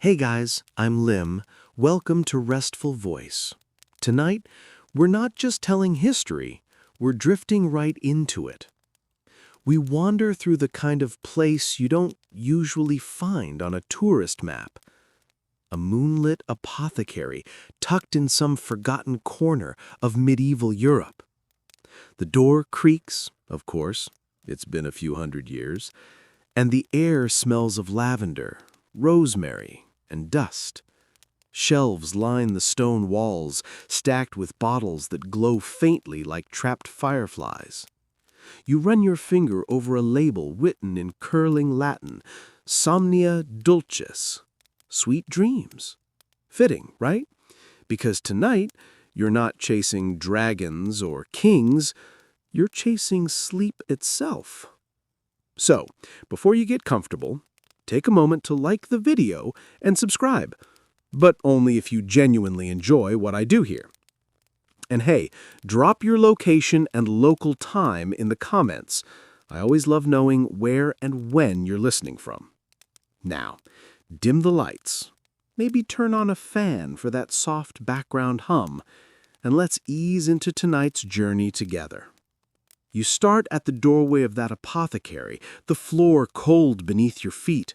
Hey guys, I'm Lim. Welcome to Restful Voice. Tonight, we're not just telling history, we're drifting right into it. We wander through the kind of place you don't usually find on a tourist map. A moonlit apothecary tucked in some forgotten corner of medieval Europe. The door creaks, of course, it's been a few hundred years, and the air smells of lavender, rosemary, and dust. Shelves line the stone walls, stacked with bottles that glow faintly like trapped fireflies. You run your finger over a label written in curling Latin, Somnia Dulcis, sweet dreams. Fitting, right? Because tonight, you're not chasing dragons or kings, you're chasing sleep itself. So, before you get comfortable, take a moment to like the video and subscribe, but only if you genuinely enjoy what I do here. And hey, drop your location and local time in the comments. I always love knowing where and when you're listening from. Now, dim the lights. Maybe turn on a fan for that soft background hum, and let's ease into tonight's journey together. You start at the doorway of that apothecary, the floor cold beneath your feet,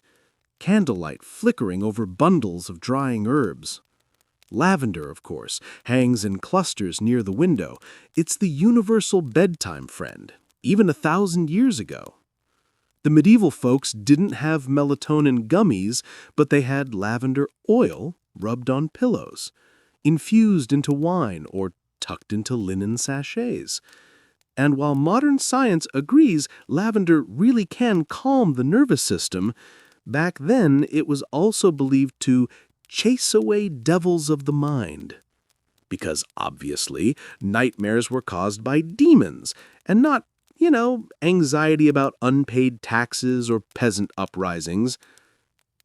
candlelight flickering over bundles of drying herbs. Lavender, of course, hangs in clusters near the window. It's the universal bedtime friend, even 1,000 years ago. The medieval folks didn't have melatonin gummies, but they had lavender oil rubbed on pillows, infused into wine or tucked into linen sachets. And while modern science agrees lavender really can calm the nervous system, back then it was also believed to chase away devils of the mind. Because obviously, nightmares were caused by demons, and not, anxiety about unpaid taxes or peasant uprisings.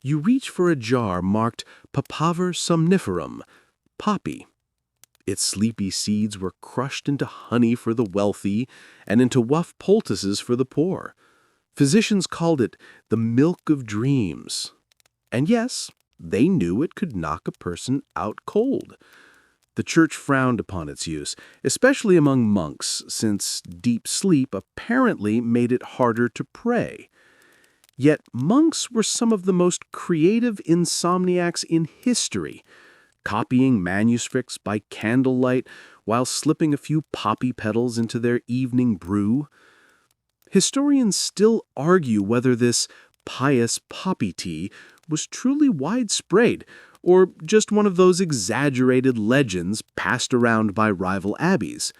You reach for a jar marked Papaver somniferum, poppy. Its sleepy seeds were crushed into honey for the wealthy and into wuff poultices for the poor. Physicians called it the milk of dreams. And yes, they knew it could knock a person out cold. The church frowned upon its use, especially among monks, since deep sleep apparently made it harder to pray. Yet monks were some of the most creative insomniacs in history, copying manuscripts by candlelight while slipping a few poppy petals into their evening brew. Historians still argue whether this pious poppy tea was truly widespread or just one of those exaggerated legends passed around by rival abbeys.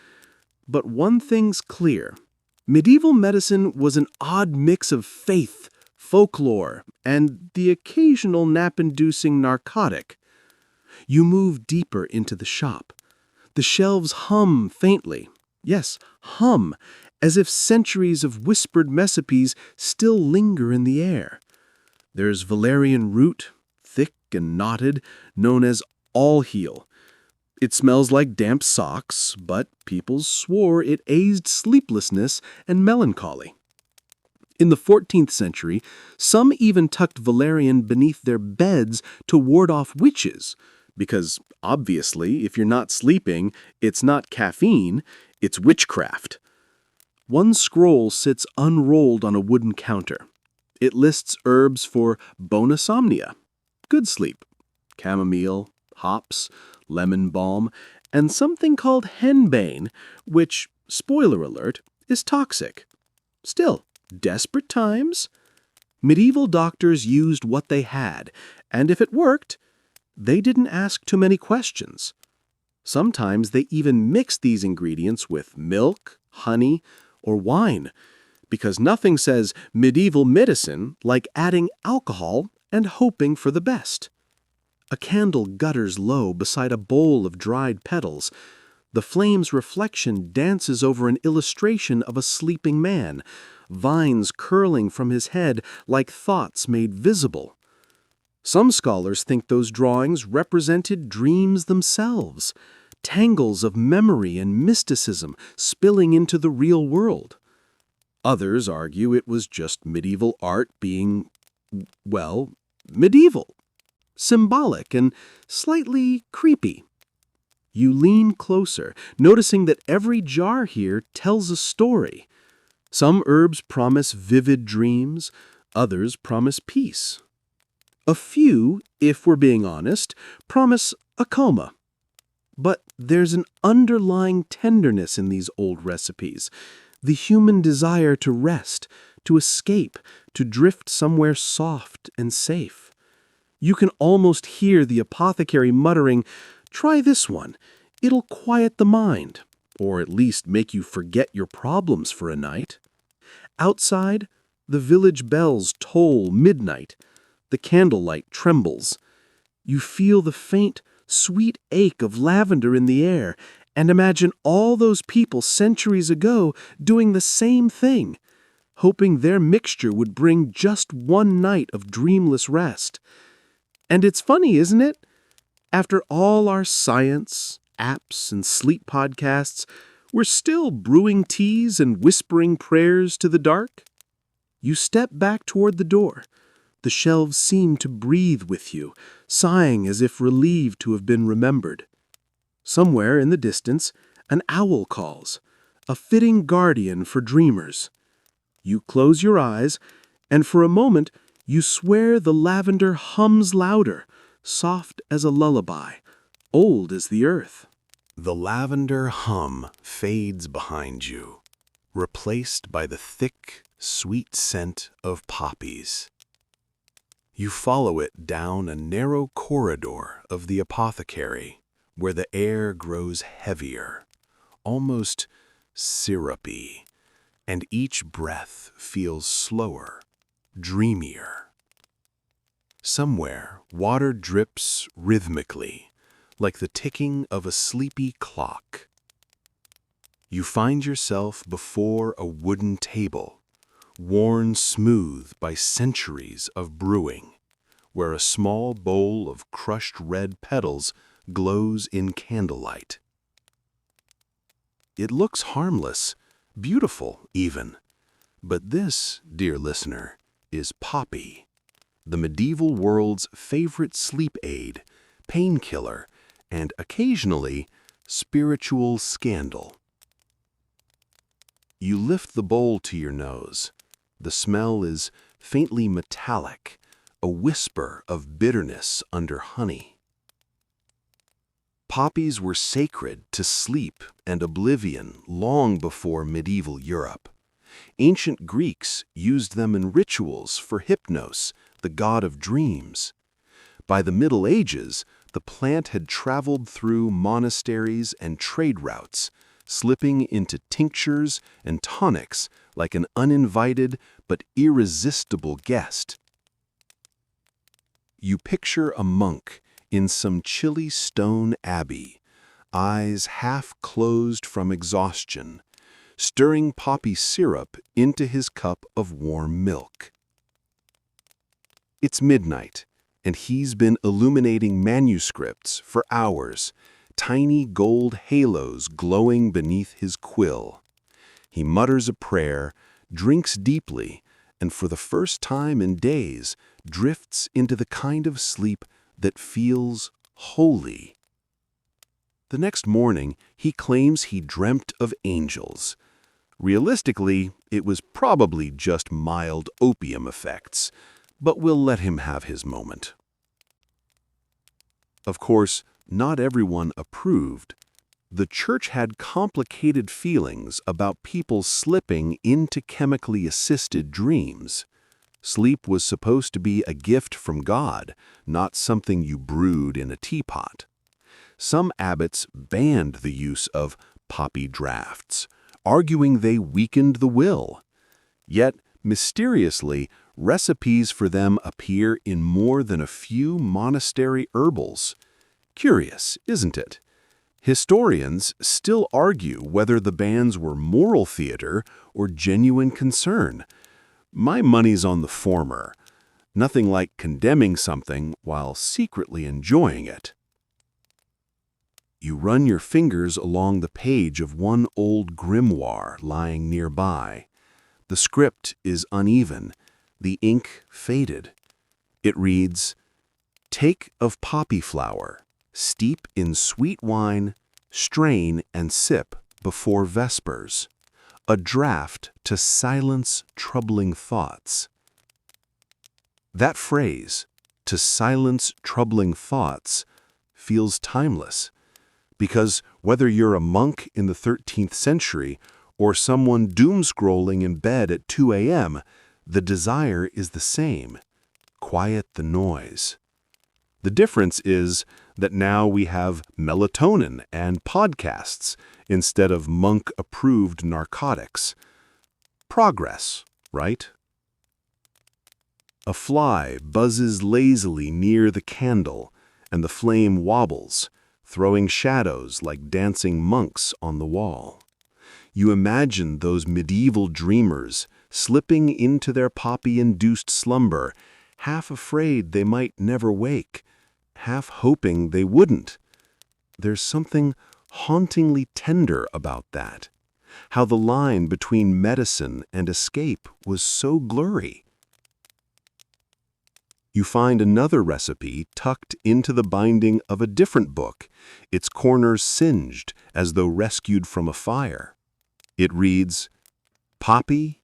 But one thing's clear. Medieval medicine was an odd mix of faith, folklore, and the occasional nap-inducing narcotic. You move deeper into the shop. The shelves hum faintly. Yes, hum, as if centuries of whispered recipes still linger in the air. There's valerian root, thick and knotted, known as all-heal. It smells like damp socks, but people swore it eased sleeplessness and melancholy. In the 14th century, some even tucked valerian beneath their beds to ward off witches, because obviously, if you're not sleeping, it's not caffeine, it's witchcraft. One scroll sits unrolled on a wooden counter. It lists herbs for bonasomnia, good sleep, chamomile, hops, lemon balm, and something called henbane, which, spoiler alert, is toxic. Still, desperate times. Medieval doctors used what they had, and if it worked, they didn't ask too many questions. Sometimes they even mixed these ingredients with milk, honey, or wine, because nothing says medieval medicine like adding alcohol and hoping for the best. A candle gutters low beside a bowl of dried petals. The flame's reflection dances over an illustration of a sleeping man, vines curling from his head like thoughts made visible. Some scholars think those drawings represented dreams themselves, tangles of memory and mysticism spilling into the real world. Others argue it was just medieval art being, well, medieval. symbolic and slightly creepy. You lean closer, noticing that every jar here tells a story. Some herbs promise vivid dreams, others promise peace. A few, if we're being honest, promise a coma. But there's an underlying tenderness in these old recipes, the human desire to rest, to escape, to drift somewhere soft and safe. You can almost hear the apothecary muttering, "Try this one. It'll quiet the mind, or at least make you forget your problems for a night." Outside, the village bells toll midnight. The candlelight trembles. You feel the faint, sweet ache of lavender in the air, and imagine all those people centuries ago doing the same thing, hoping their mixture would bring just one night of dreamless rest. And it's funny, isn't it? After all our science, apps, and sleep podcasts, we're still brewing teas and whispering prayers to the dark. You step back toward the door. The shelves seem to breathe with you, sighing as if relieved to have been remembered. Somewhere in the distance, an owl calls, a fitting guardian for dreamers. You close your eyes, and for a moment, you swear the lavender hums louder, soft as a lullaby, old as the earth. The lavender hum fades behind you, replaced by the thick, sweet scent of poppies. You follow it down a narrow corridor of the apothecary, where the air grows heavier, almost syrupy, and each breath feels slower, dreamier. Somewhere, water drips rhythmically, like the ticking of a sleepy clock. You find yourself before a wooden table, worn smooth by centuries of brewing, where a small bowl of crushed red petals glows in candlelight. It looks harmless, beautiful even, but this, dear listener, is poppy, the medieval world's favorite sleep aid, painkiller, and occasionally spiritual scandal. You lift the bowl to your nose. The smell is faintly metallic, a whisper of bitterness under honey. Poppies were sacred to sleep and oblivion long before medieval Europe. Ancient Greeks used them in rituals for Hypnos, the god of dreams. By the Middle Ages, the plant had traveled through monasteries and trade routes, slipping into tinctures and tonics like an uninvited but irresistible guest. You picture a monk in some chilly stone abbey, eyes half closed from exhaustion, stirring poppy syrup into his cup of warm milk. It's midnight, and he's been illuminating manuscripts for hours, tiny gold halos glowing beneath his quill. He mutters a prayer, drinks deeply, and for the first time in days, drifts into the kind of sleep that feels holy. The next morning, he claims he dreamt of angels. Realistically, it was probably just mild opium effects, but we'll let him have his moment. Of course, not everyone approved. The church had complicated feelings about people slipping into chemically assisted dreams. Sleep was supposed to be a gift from God, not something you brewed in a teapot. Some abbots banned the use of poppy drafts, arguing they weakened the will. Yet, mysteriously, recipes for them appear in more than a few monastery herbals. Curious, isn't it? Historians still argue whether the bans were moral theater or genuine concern. My money's on the former. Nothing like condemning something while secretly enjoying it. You run your fingers along the page of one old grimoire lying nearby. The script is uneven, the ink faded. It reads, Take of poppy flower, steep in sweet wine, strain and sip before vespers. A draught to silence troubling thoughts. That phrase, to silence troubling thoughts, feels timeless, because whether you're a monk in the 13th century or someone doom-scrolling in bed at 2 a.m., the desire is the same: quiet the noise. The difference is that now we have melatonin and podcasts instead of monk-approved narcotics. Progress, right? A fly buzzes lazily near the candle, and the flame wobbles, throwing shadows like dancing monks on the wall. You imagine those medieval dreamers slipping into their poppy-induced slumber, half afraid they might never wake, half hoping they wouldn't. There's something hauntingly tender about that. How the line between medicine and escape was so blurry. You find another recipe tucked into the binding of a different book, its corners singed as though rescued from a fire. It reads, "Poppy,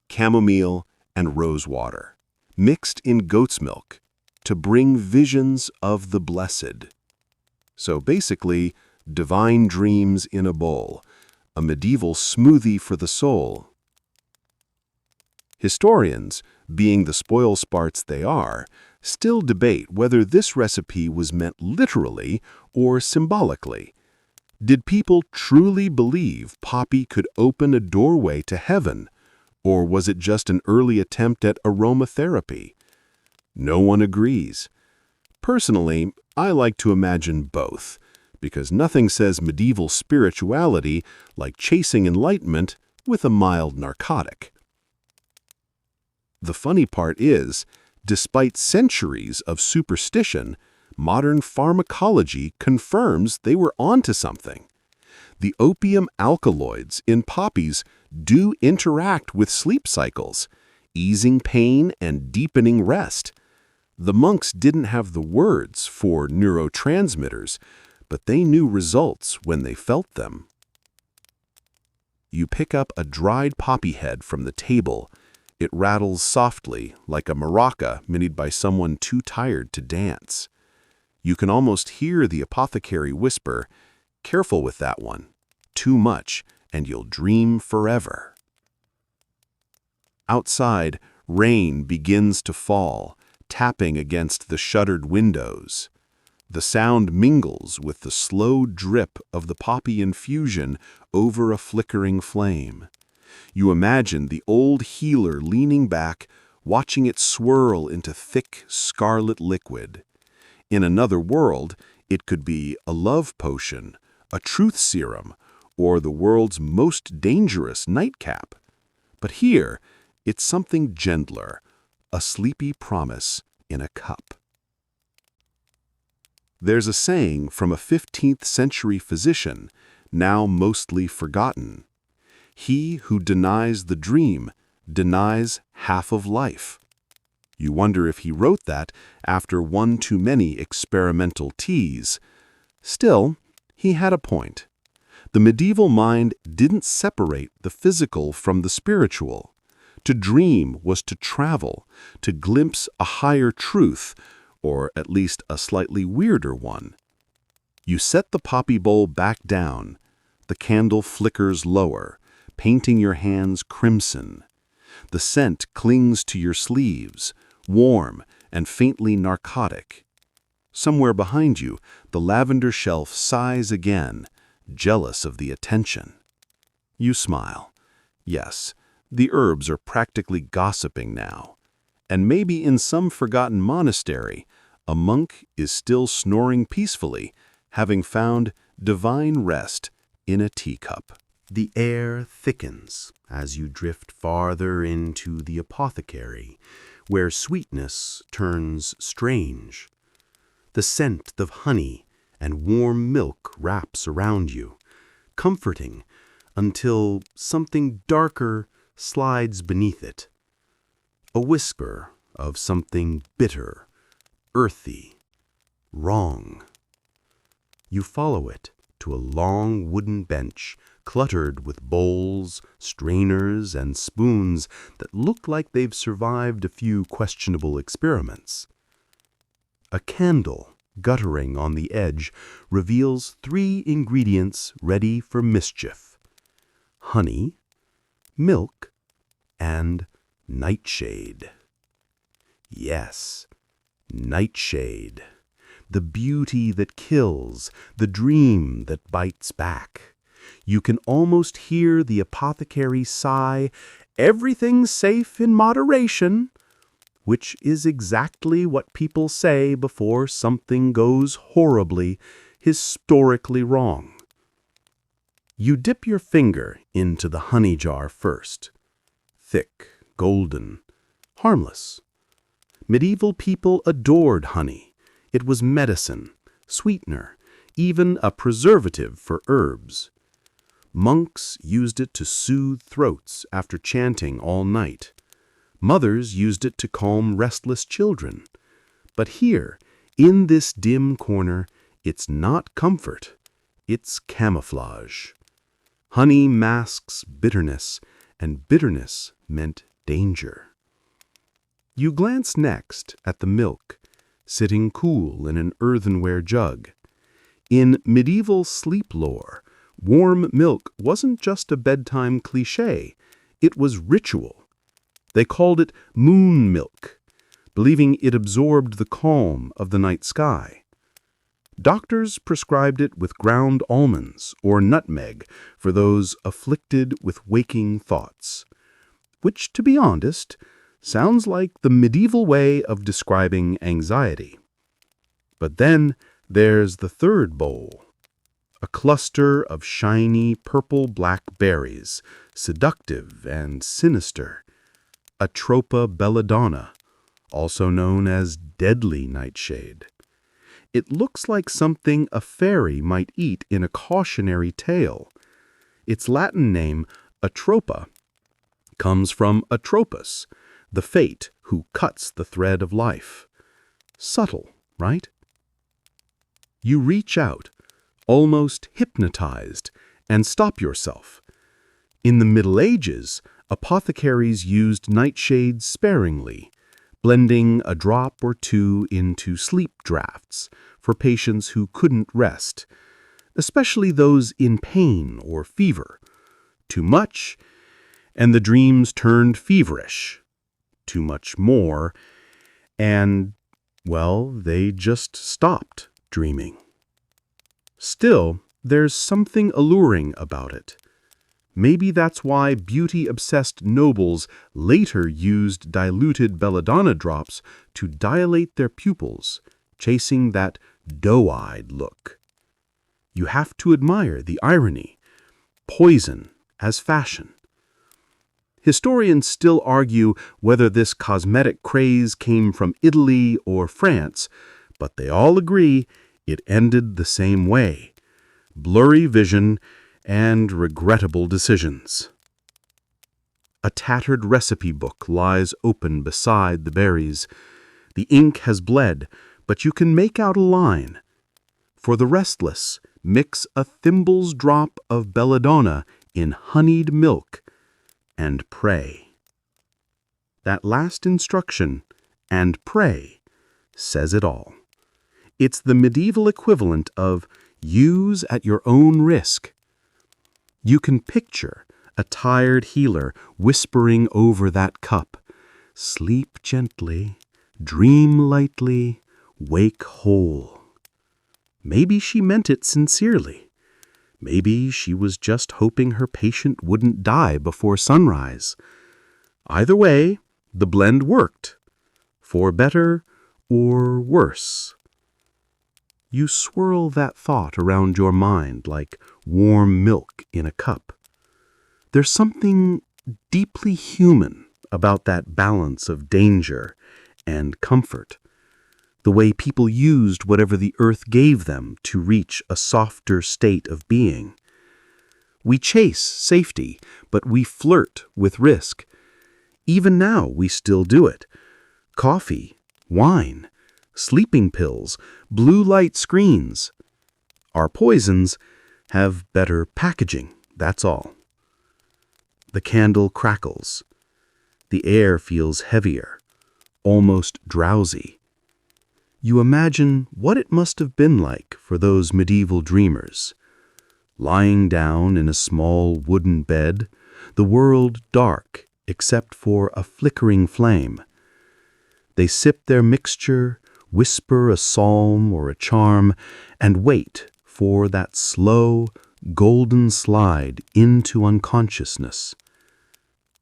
chamomile, and rosewater, mixed in goat's milk, to bring visions of the blessed." So basically, divine dreams in a bowl, a medieval smoothie for the soul. Historians, being the spoil-sparts they are, still debate whether this recipe was meant literally or symbolically. Did people truly believe poppy could open a doorway to heaven, or was it just an early attempt at aromatherapy? No one agrees. Personally, I like to imagine both, because nothing says medieval spirituality like chasing enlightenment with a mild narcotic. The funny part is, despite centuries of superstition, modern pharmacology confirms they were onto something. The opium alkaloids in poppies do interact with sleep cycles, easing pain and deepening rest. The monks didn't have the words for neurotransmitters, but they knew results when they felt them. You pick up a dried poppy head from the table. It rattles softly, like a maraca made by someone too tired to dance. You can almost hear the apothecary whisper, "Careful with that one. Too much, and you'll dream forever." Outside, rain begins to fall, tapping against the shuttered windows. The sound mingles with the slow drip of the poppy infusion over a flickering flame. You imagine the old healer leaning back, watching it swirl into thick, scarlet liquid. In another world, it could be a love potion, a truth serum, or the world's most dangerous nightcap. But here, it's something gentler, a sleepy promise in a cup. There's a saying from a 15th century physician, now mostly forgotten: "He who denies the dream denies half of life." You wonder if he wrote that after one too many experimental teas. Still, he had a point. The medieval mind didn't separate the physical from the spiritual. To dream was to travel, to glimpse a higher truth, or at least a slightly weirder one. You set the poppy bowl back down. The candle flickers lower, painting your hands crimson. The scent clings to your sleeves, warm and faintly narcotic. Somewhere behind you, the lavender shelf sighs again, jealous of the attention. You smile. Yes, the herbs are practically gossiping now. And maybe in some forgotten monastery, a monk is still snoring peacefully, having found divine rest in a teacup. The air thickens as you drift farther into the apothecary, where sweetness turns strange. The scent of honey and warm milk wraps around you, comforting until something darker slides beneath it. A whisper of something bitter, earthy, Wrong. You follow it to a long wooden bench cluttered with bowls, strainers, and spoons that look like they've survived a few questionable experiments. A candle guttering on the edge reveals 3 ingredients ready for mischief: honey, milk, and nightshade. Yes, nightshade. The beauty that kills, the dream that bites back. You can almost hear the apothecary sigh, "Everything's safe in moderation," which is exactly what people say before something goes horribly, historically wrong. You dip your finger into the honey jar first. Thick, golden, harmless. Medieval people adored honey. It was medicine, sweetener, even a preservative for herbs. Monks used it to soothe throats after chanting all night. Mothers used it to calm restless children. But here, in this dim corner, it's not comfort, it's camouflage. Honey masks bitterness, and bitterness meant danger. You glance next at the milk, sitting cool in an earthenware jug. In medieval sleep lore, warm milk wasn't just a bedtime cliché, it was ritual. They called it moon milk, believing it absorbed the calm of the night sky. Doctors prescribed it with ground almonds or nutmeg for those afflicted with waking thoughts, which, to be honest, sounds like the medieval way of describing anxiety. But then there's the third bowl, a cluster of shiny purple-black berries, seductive and sinister. Atropa belladonna, also known as deadly nightshade. It looks like something a fairy might eat in a cautionary tale. Its Latin name, atropa, comes from Atropos, the fate who cuts the thread of life. Subtle, right? You reach out, almost hypnotized, and stop yourself. In the Middle Ages, apothecaries used nightshade sparingly, blending a drop or two into sleep draughts for patients who couldn't rest, especially those in pain or fever. Too much, and the dreams turned feverish. Too much more, and, well, they just stopped dreaming. Still, there's something alluring about it. Maybe that's why beauty-obsessed nobles later used diluted belladonna drops to dilate their pupils, chasing that doe-eyed look. You have to admire the irony. Poison as fashion. Historians still argue whether this cosmetic craze came from Italy or France, but they all agree it ended the same way. Blurry vision and regrettable decisions. A tattered recipe book lies open beside the berries. The ink has bled, but you can make out a line. For the restless, mix a thimble's drop of belladonna in honeyed milk and pray. That last instruction, and pray, says it all. It's the medieval equivalent of use at your own risk. You can picture a tired healer whispering over that cup, "Sleep gently, dream lightly, wake whole." Maybe she meant it sincerely. Maybe she was just hoping her patient wouldn't die before sunrise. Either way, the blend worked, for better or worse. You swirl that thought around your mind like warm milk in a cup. There's something deeply human about that balance of danger and comfort. The way people used whatever the earth gave them to reach a softer state of being. We chase safety, but we flirt with risk. Even now, we still do it. Coffee, wine, sleeping pills, blue light screens. Our poisons have better packaging, that's all. The candle crackles. The air feels heavier, almost drowsy. You imagine what it must have been like for those medieval dreamers. Lying down in a small wooden bed, the world dark except for a flickering flame. They sip their mixture, whisper a psalm or a charm, and wait for that slow, golden slide into unconsciousness.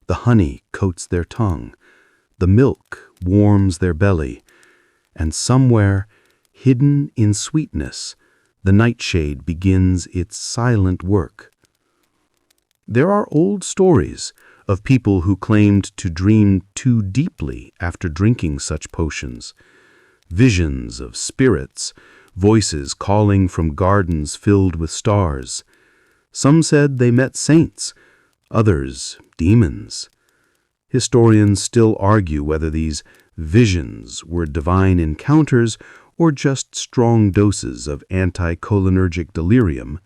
The honey coats their tongue, the milk warms their belly, and somewhere, hidden in sweetness, the nightshade begins its silent work. There are old stories of people who claimed to dream too deeply after drinking such potions. Visions of spirits, voices calling from gardens filled with stars. Some said they met saints, others demons. Historians still argue whether these visions were divine encounters or just strong doses of anticholinergic delirium.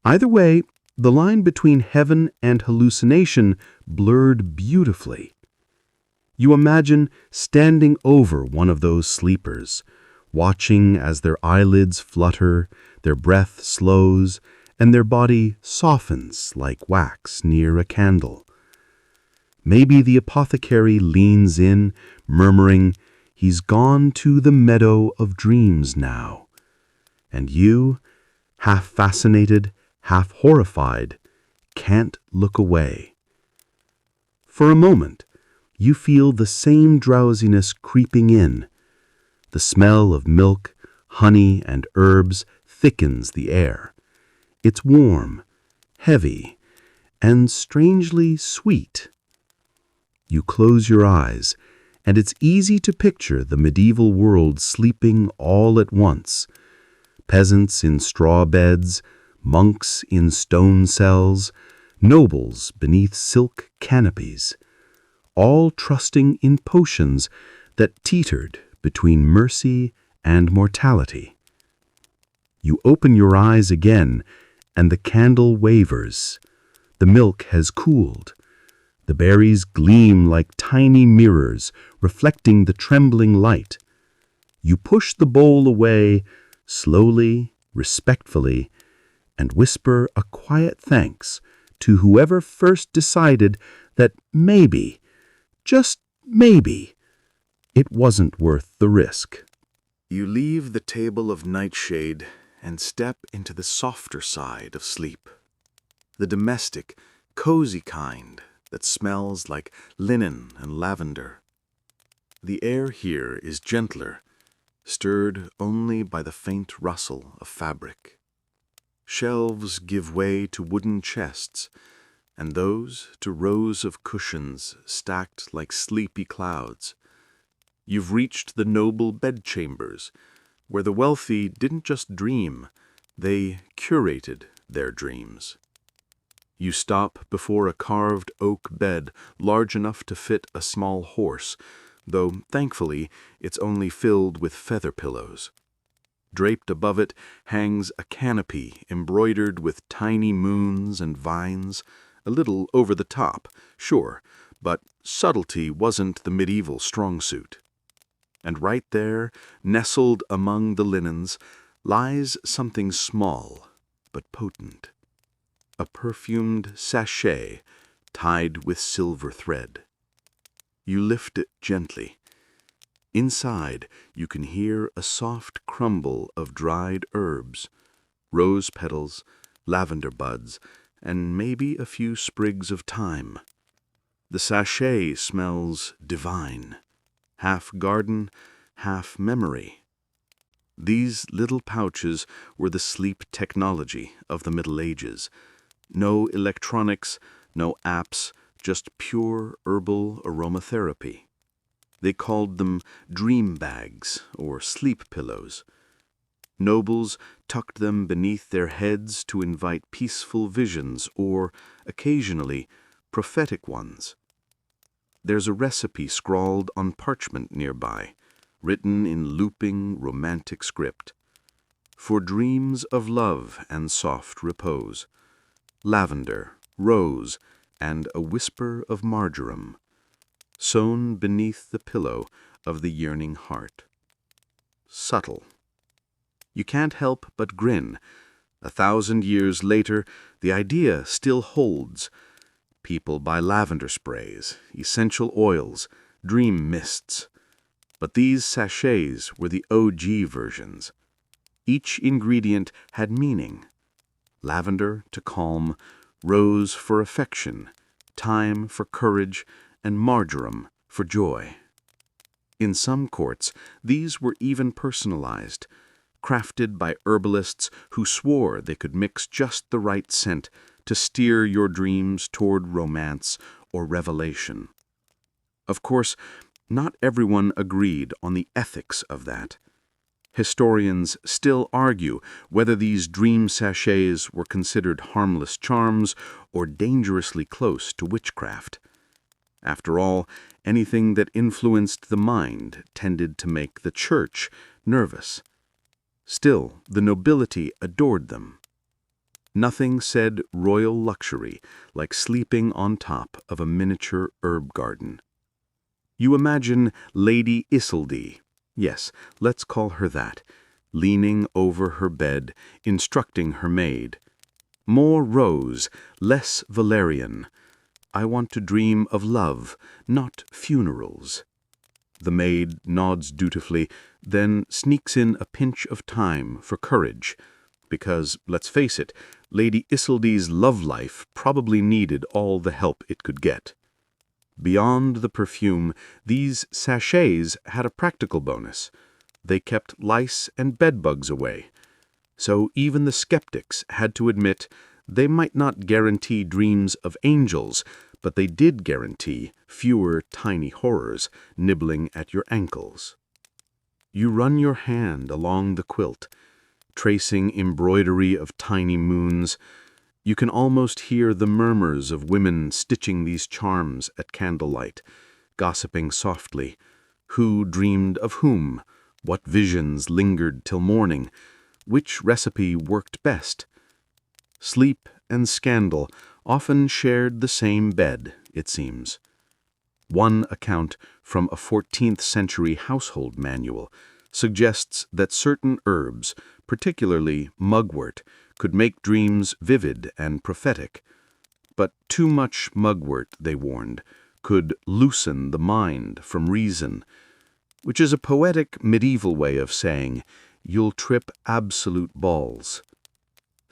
Either way, the line between heaven and hallucination blurred beautifully. You imagine standing over one of those sleepers, watching as their eyelids flutter, their breath slows, and their body softens like wax near a candle. Maybe the apothecary leans in, murmuring, "He's gone to the meadow of dreams now." And you, half fascinated, half horrified, can't look away. For a moment, you feel the same drowsiness creeping in. The smell of milk, honey, and herbs thickens the air. It's warm, heavy, and strangely sweet. You close your eyes, and it's easy to picture the medieval world sleeping all at once. Peasants in straw beds, monks in stone cells, nobles beneath silk canopies, all trusting in potions that teetered between mercy and mortality. You open your eyes again, and the candle wavers. The milk has cooled. The berries gleam like tiny mirrors, reflecting the trembling light. You push the bowl away, slowly, respectfully, and whisper a quiet thanks to whoever first decided that maybe, just maybe, it wasn't worth the risk. You leave the table of nightshade and step into the softer side of sleep, the domestic, cozy kind that smells like linen and lavender. The air here is gentler, stirred only by the faint rustle of fabric. Shelves give way to wooden chests, and those to rows of cushions stacked like sleepy clouds. You've reached the noble bedchambers, where the wealthy didn't just dream, they curated their dreams. You stop before a carved oak bed large enough to fit a small horse, though thankfully it's only filled with feather pillows. Draped above it hangs a canopy embroidered with tiny moons and vines, a little over the top, sure, but subtlety wasn't the medieval strong suit. And right there, nestled among the linens, lies something small but potent. A perfumed sachet tied with silver thread. You lift it gently. Inside, you can hear a soft crumble of dried herbs, rose petals, lavender buds, and maybe a few sprigs of thyme. The sachet smells divine, half garden, half memory. These little pouches were the sleep technology of the Middle Ages. No electronics, no apps, just pure herbal aromatherapy. They called them dream bags or sleep pillows. Nobles tucked them beneath their heads to invite peaceful visions or, occasionally, prophetic ones. There's a recipe scrawled on parchment nearby, written in looping, romantic script. For dreams of love and soft repose, lavender, rose, and a whisper of marjoram, sewn beneath the pillow of the yearning heart. Subtle. You can't help but grin. 1,000 years later, the idea still holds. People buy lavender sprays, essential oils, dream mists. But these sachets were the OG versions. Each ingredient had meaning. Lavender to calm, rose for affection, thyme for courage, and marjoram for joy. In some courts, these were even personalized, crafted by herbalists who swore they could mix just the right scent to steer your dreams toward romance or revelation. Of course, not everyone agreed on the ethics of that. Historians still argue whether these dream sachets were considered harmless charms or dangerously close to witchcraft. After all, anything that influenced the mind tended to make the church nervous. Still, the nobility adored them. Nothing said royal luxury like sleeping on top of a miniature herb garden. You imagine Lady Isolde, yes, let's call her that, leaning over her bed, instructing her maid. More rose, less valerian. I want to dream of love, not funerals. The maid nods dutifully, then sneaks in a pinch of thyme for courage, because, let's face it, Lady Isolde's love life probably needed all the help it could get. Beyond the perfume, these sachets had a practical bonus. They kept lice and bedbugs away. So even the skeptics had to admit they might not guarantee dreams of angels, but they did guarantee fewer tiny horrors nibbling at your ankles. You run your hand along the quilt, tracing embroidery of tiny moons. You can almost hear the murmurs of women stitching these charms at candlelight, gossiping softly. Who dreamed of whom? What visions lingered till morning? Which recipe worked best? Sleep and scandal often shared the same bed, it seems. One account from a 14th century household manual suggests that certain herbs, particularly mugwort, could make dreams vivid and prophetic. But too much mugwort, they warned, could loosen the mind from reason, which is a poetic medieval way of saying, you'll trip absolute balls.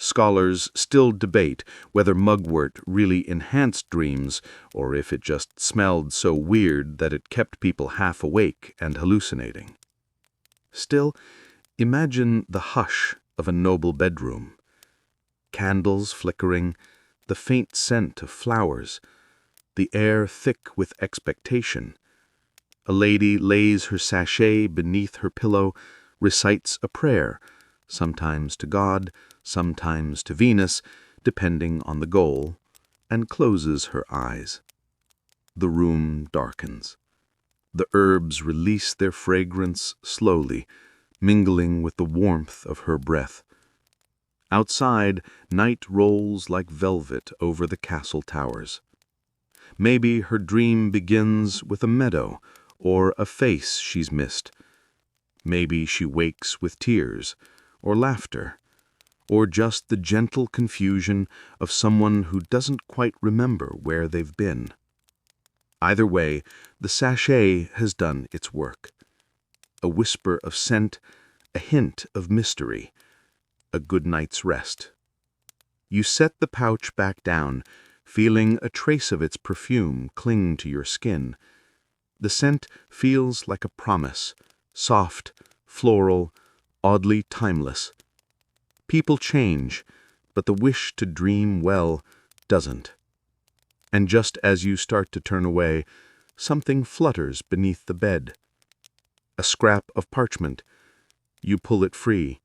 Scholars still debate whether mugwort really enhanced dreams or if it just smelled so weird that it kept people half awake and hallucinating. Still, imagine the hush of a noble bedroom. Candles flickering, the faint scent of flowers, the air thick with expectation. A lady lays her sachet beneath her pillow, recites a prayer, sometimes to God, sometimes to Venus, depending on the goal, and closes her eyes. The room darkens. The herbs release their fragrance slowly, mingling with the warmth of her breath. Outside, night rolls like velvet over the castle towers. Maybe her dream begins with a meadow or a face she's missed. Maybe she wakes with tears or laughter, or just the gentle confusion of someone who doesn't quite remember where they've been. Either way, the sachet has done its work. A whisper of scent, a hint of mystery, a good night's rest. You set the pouch back down, feeling a trace of its perfume cling to your skin. The scent feels like a promise, soft, floral, oddly timeless. People change, but the wish to dream well doesn't. And just as you start to turn away, something flutters beneath the bed. A scrap of parchment. You pull it free.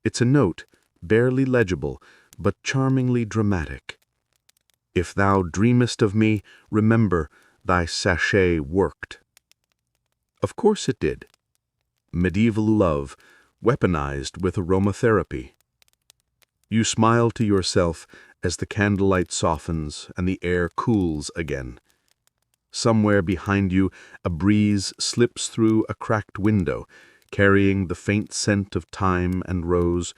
It's a note, barely legible, but charmingly dramatic. If thou dreamest of me, remember, thy sachet worked. Of course it did. medieval love, weaponized with aromatherapy. You smile to yourself as the candlelight softens and the air cools again. Somewhere behind you, a breeze slips through a cracked window, carrying the faint scent of thyme and rose.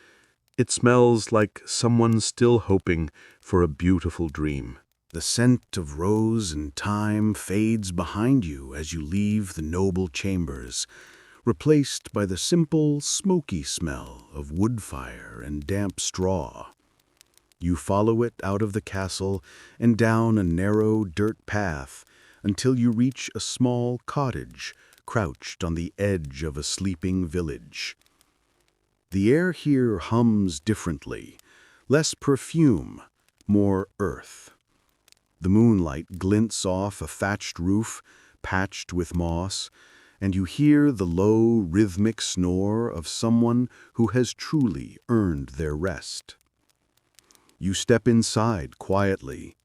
It smells like someone still hoping for a beautiful dream. The scent of rose and thyme fades behind you as you leave the noble chambers, replaced by the simple, smoky smell of wood fire and damp straw. You follow it out of the castle and down a narrow dirt path until you reach a small cottage crouched on the edge of a sleeping village. The air here hums differently, less perfume, more earth. The moonlight glints off a thatched roof patched with moss, and you hear the low, rhythmic snore of someone who has truly earned their rest. You step inside quietly.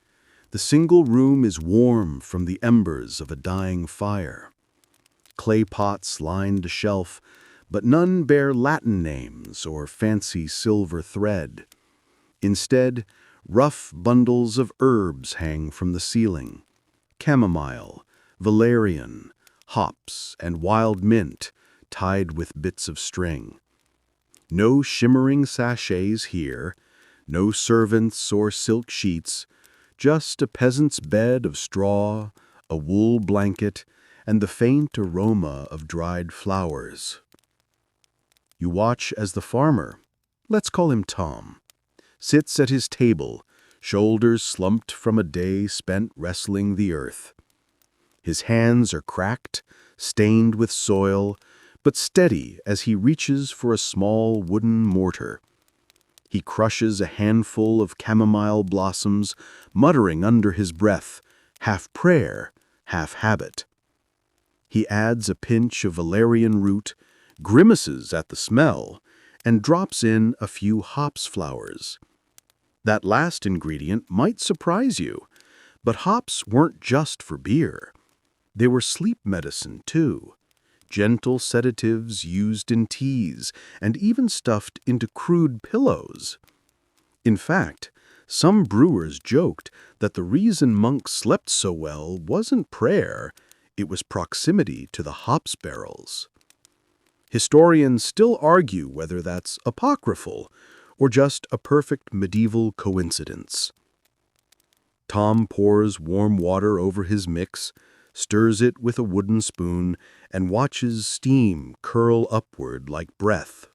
The single room is warm from the embers of a dying fire. Clay pots line the shelf, but none bear Latin names or fancy silver thread. Instead, rough bundles of herbs hang from the ceiling. Chamomile, valerian, hops, and wild mint tied with bits of string. No shimmering sachets here, no servants or silk sheets, just a peasant's bed of straw, a wool blanket, and the faint aroma of dried flowers. You watch as the farmer, let's call him Tom, sits at his table, shoulders slumped from a day spent wrestling the earth. His hands are cracked, stained with soil, but steady as he reaches for a small wooden mortar. He crushes a handful of chamomile blossoms, muttering under his breath, half prayer, half habit. He adds a pinch of valerian root, grimaces at the smell, and drops in a few hops flowers. That last ingredient might surprise you, but hops weren't just for beer. They were sleep medicine, too. Gentle sedatives used in teas and even stuffed into crude pillows. In fact, some brewers joked that the reason monks slept so well wasn't prayer, it was proximity to the hops barrels. Historians still argue whether that's apocryphal or just a perfect medieval coincidence. Tom pours warm water over his mix, stirs it with a wooden spoon, and watches steam curl upward like breath.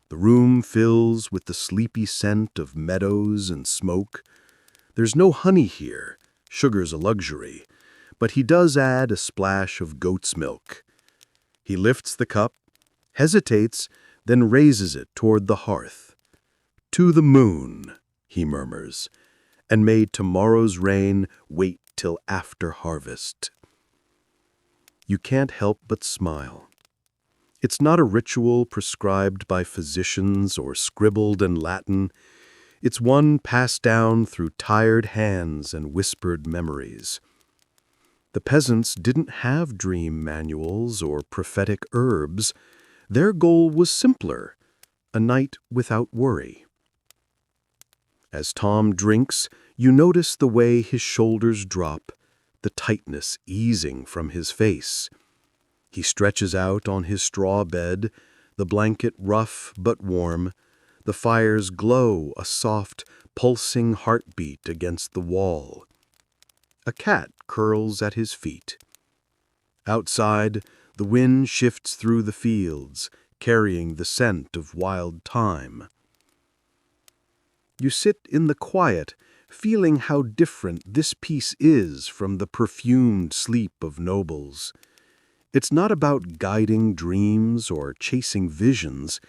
The room fills with the sleepy scent of meadows and smoke. There's no honey here, sugar's a luxury, but he does add a splash of goat's milk. He lifts the cup, hesitates, then raises it toward the hearth. "To the moon," he murmurs, "and may tomorrow's rain wait till after harvest." You can't help but smile. It's not a ritual prescribed by physicians or scribbled in Latin. It's one passed down through tired hands and whispered memories. The peasants didn't have dream manuals or prophetic herbs. Their goal was simpler, a night without worry. As Tom drinks, you notice the way his shoulders drop, the tightness easing from his face. He stretches out on his straw bed, the blanket rough but warm. The fire's glow a soft, pulsing heartbeat against the wall. A cat curls at his feet. Outside, the wind shifts through the fields, carrying the scent of wild thyme. You sit in the quiet, feeling how different this peace is from the perfumed sleep of nobles. It's not about guiding dreams or chasing visions.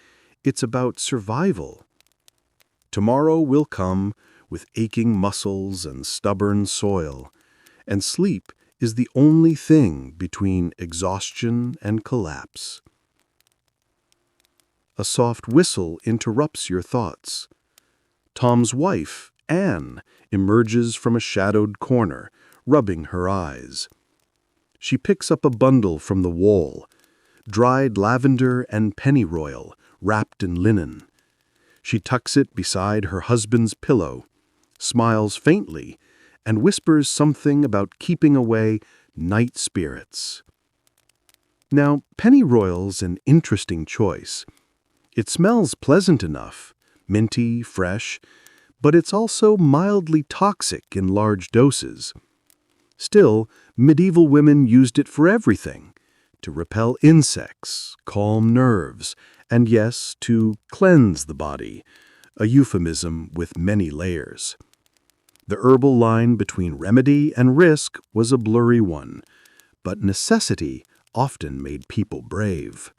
It's about survival. Tomorrow will come with aching muscles and stubborn soil, and sleep is the only thing between exhaustion and collapse. A soft whistle interrupts your thoughts. Tom's wife, Anne, emerges from a shadowed corner, rubbing her eyes. She picks up a bundle from the wall. dried lavender and pennyroyal wrapped in linen. She tucks it beside her husband's pillow, smiles faintly, and whispers something about keeping away night spirits. Now, pennyroyal's an interesting choice. It smells pleasant enough, minty, fresh, but it's also mildly toxic in large doses. Still, medieval women used it for everything, to repel insects, calm nerves, and yes, to cleanse the body, a euphemism with many layers. The herbal line between remedy and risk was a blurry one, but necessity often made people brave.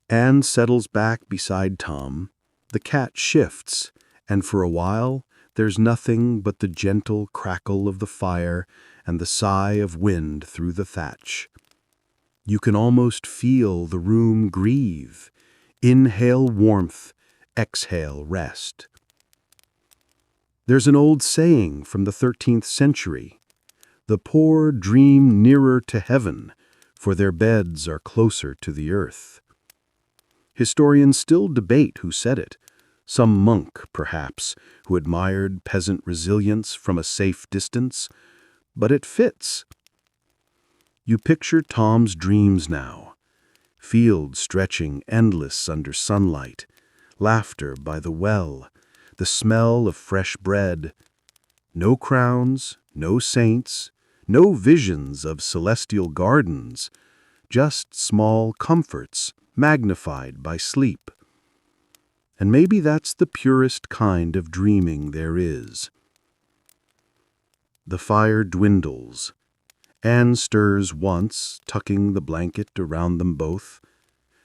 Anne settles back beside Tom. The cat shifts, and for a while there's nothing but the gentle crackle of the fire and the sigh of wind through the thatch. You can almost feel the room breathe. Inhale warmth, exhale rest. There's an old saying from the 13th century, "The poor dream nearer to heaven, for their beds are closer to the earth." Historians still debate who said it. Some monk, perhaps, who admired peasant resilience from a safe distance, but it fits. You picture Tom's dreams now, fields stretching endless under sunlight, laughter by the well, the smell of fresh bread. No crowns, no saints, no visions of celestial gardens, just small comforts magnified by sleep. And maybe that's the purest kind of dreaming there is. The fire dwindles. Anne stirs once, tucking the blanket around them both.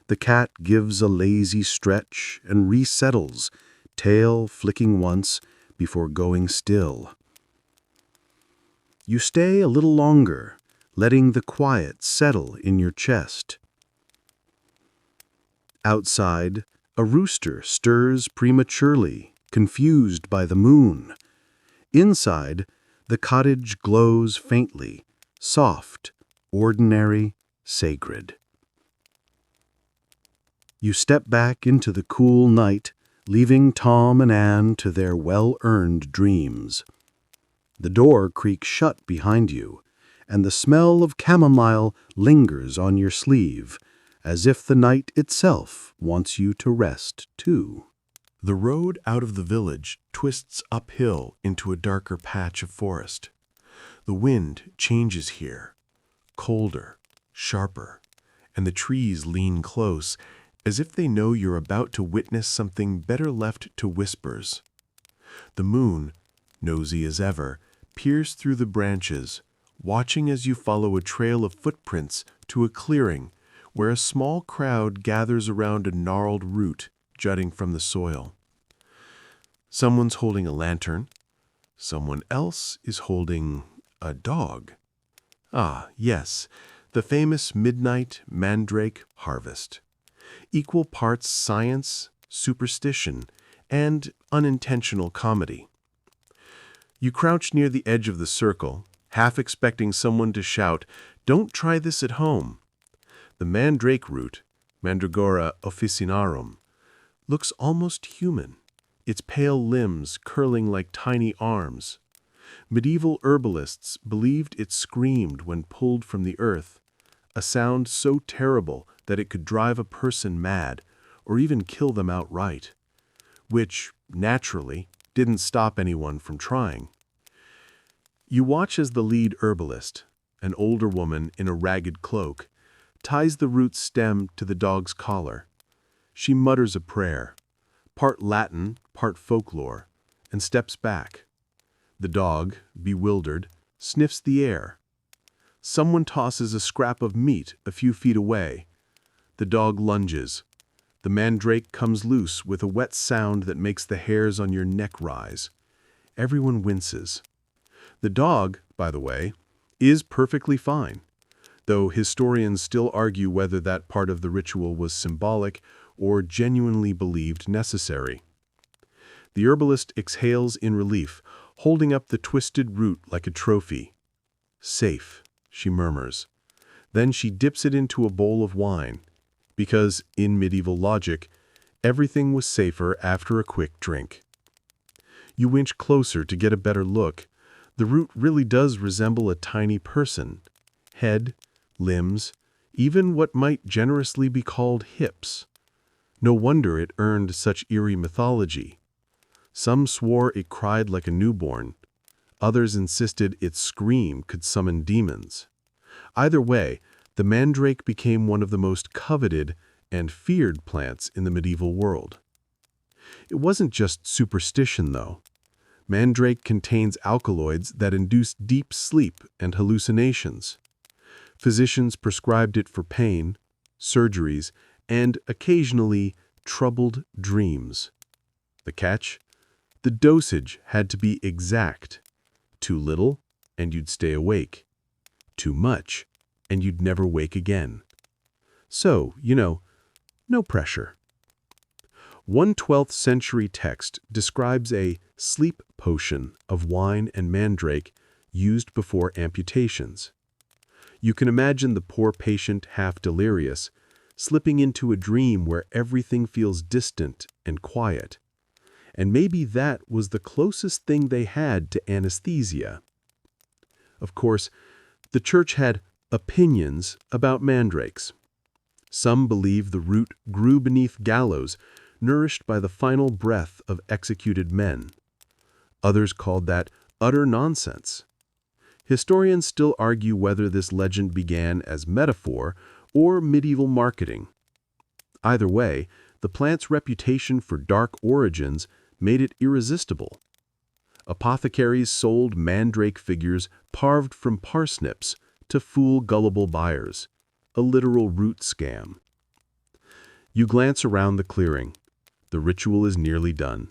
The cat gives a lazy stretch and resettles, tail flicking once before going still. You stay a little longer, letting the quiet settle in your chest. Outside, a rooster stirs prematurely, confused by the moon. Inside, the cottage glows faintly, soft, ordinary, sacred. You step back into the cool night, leaving Tom and Anne to their well-earned dreams. The door creaks shut behind you, and the smell of chamomile lingers on your sleeve, as if the night itself wants you to rest too. The road out of the village twists uphill into a darker patch of forest. The wind changes here, colder, sharper, and the trees lean close, as if they know you're about to witness something better left to whispers. The moon, nosy as ever, peers through the branches, watching as you follow a trail of footprints to a clearing where a small crowd gathers around a gnarled root jutting from the soil. Someone's holding a lantern. Someone else is holding a dog. Ah, yes, the famous midnight mandrake harvest. Equal parts science, superstition, and unintentional comedy. You crouch near the edge of the circle, half expecting someone to shout, "Don't try this at home." The mandrake root, Mandragora officinarum, looks almost human, its pale limbs curling like tiny arms. Medieval herbalists believed it screamed when pulled from the earth, a sound so terrible that it could drive a person mad or even kill them outright, which, naturally, didn't stop anyone from trying. You watch as the lead herbalist, an older woman in a ragged cloak, ties the root stem to the dog's collar. She mutters a prayer, part Latin, part folklore, and steps back. The dog, bewildered, sniffs the air. Someone tosses a scrap of meat a few feet away. The dog lunges. The mandrake comes loose with a wet sound that makes the hairs on your neck rise. Everyone winces. The dog, by the way, is perfectly fine, though historians still argue whether that part of the ritual was symbolic or genuinely believed necessary. The herbalist exhales in relief, holding up the twisted root like a trophy. "Safe," she murmurs. Then she dips it into a bowl of wine, because, in medieval logic, everything was safer after a quick drink. You inch closer to get a better look. The root really does resemble a tiny person. Head, limbs, even what might generously be called hips. No wonder it earned such eerie mythology. Some swore it cried like a newborn. Others insisted its scream could summon demons. Either way, the mandrake became one of the most coveted and feared plants in the medieval world. It wasn't just superstition, though. Mandrake contains alkaloids that induce deep sleep and hallucinations. Physicians prescribed it for pain, surgeries, and occasionally troubled dreams. The catch? The dosage had to be exact. Too little, and you'd stay awake. Too much, and you'd never wake again. So, no pressure. One 12th century text describes a sleep potion of wine and mandrake used before amputations. You can imagine the poor patient, half delirious, slipping into a dream where everything feels distant and quiet. And maybe that was the closest thing they had to anesthesia. Of course, the church had opinions about mandrakes. Some believe the root grew beneath gallows, nourished by the final breath of executed men. Others called that utter nonsense. Historians still argue whether this legend began as metaphor or medieval marketing. Either way, the plant's reputation for dark origins made it irresistible. Apothecaries sold mandrake figures carved from parsnips to fool gullible buyers, a literal root scam. You glance around the clearing. The ritual is nearly done.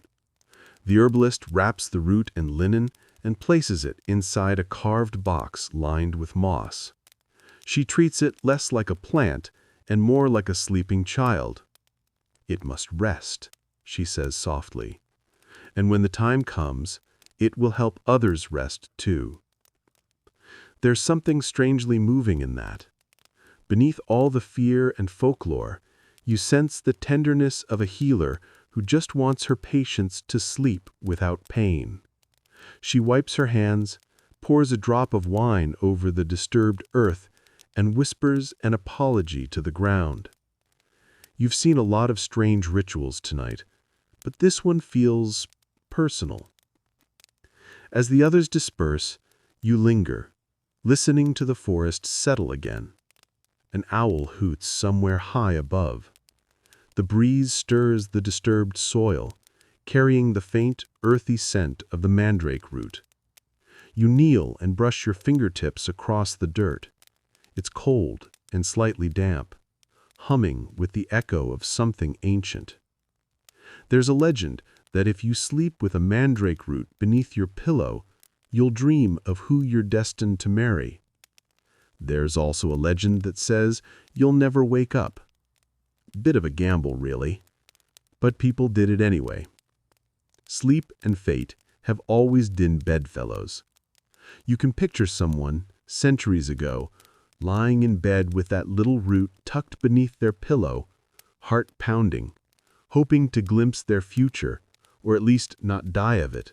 The herbalist wraps the root in linen and places it inside a carved box lined with moss. She treats it less like a plant and more like a sleeping child. "It must rest," she says softly. "And when the time comes, it will help others rest too." There's something strangely moving in that. Beneath all the fear and folklore, you sense the tenderness of a healer who just wants her patients to sleep without pain. She wipes her hands, pours a drop of wine over the disturbed earth, and whispers an apology to the ground. You've seen a lot of strange rituals tonight, but this one feels personal. As the others disperse, you linger, listening to the forest settle again. An owl hoots somewhere high above. The breeze stirs the disturbed soil, carrying the faint, earthy scent of the mandrake root. You kneel and brush your fingertips across the dirt. It's cold and slightly damp, humming with the echo of something ancient. There's a legend that if you sleep with a mandrake root beneath your pillow, you'll dream of who you're destined to marry. There's also a legend that says you'll never wake up. Bit of a gamble, really. But people did it anyway. Sleep and fate have always been bedfellows. You can picture someone, centuries ago, lying in bed with that little root tucked beneath their pillow, heart pounding, hoping to glimpse their future, or at least not die of it.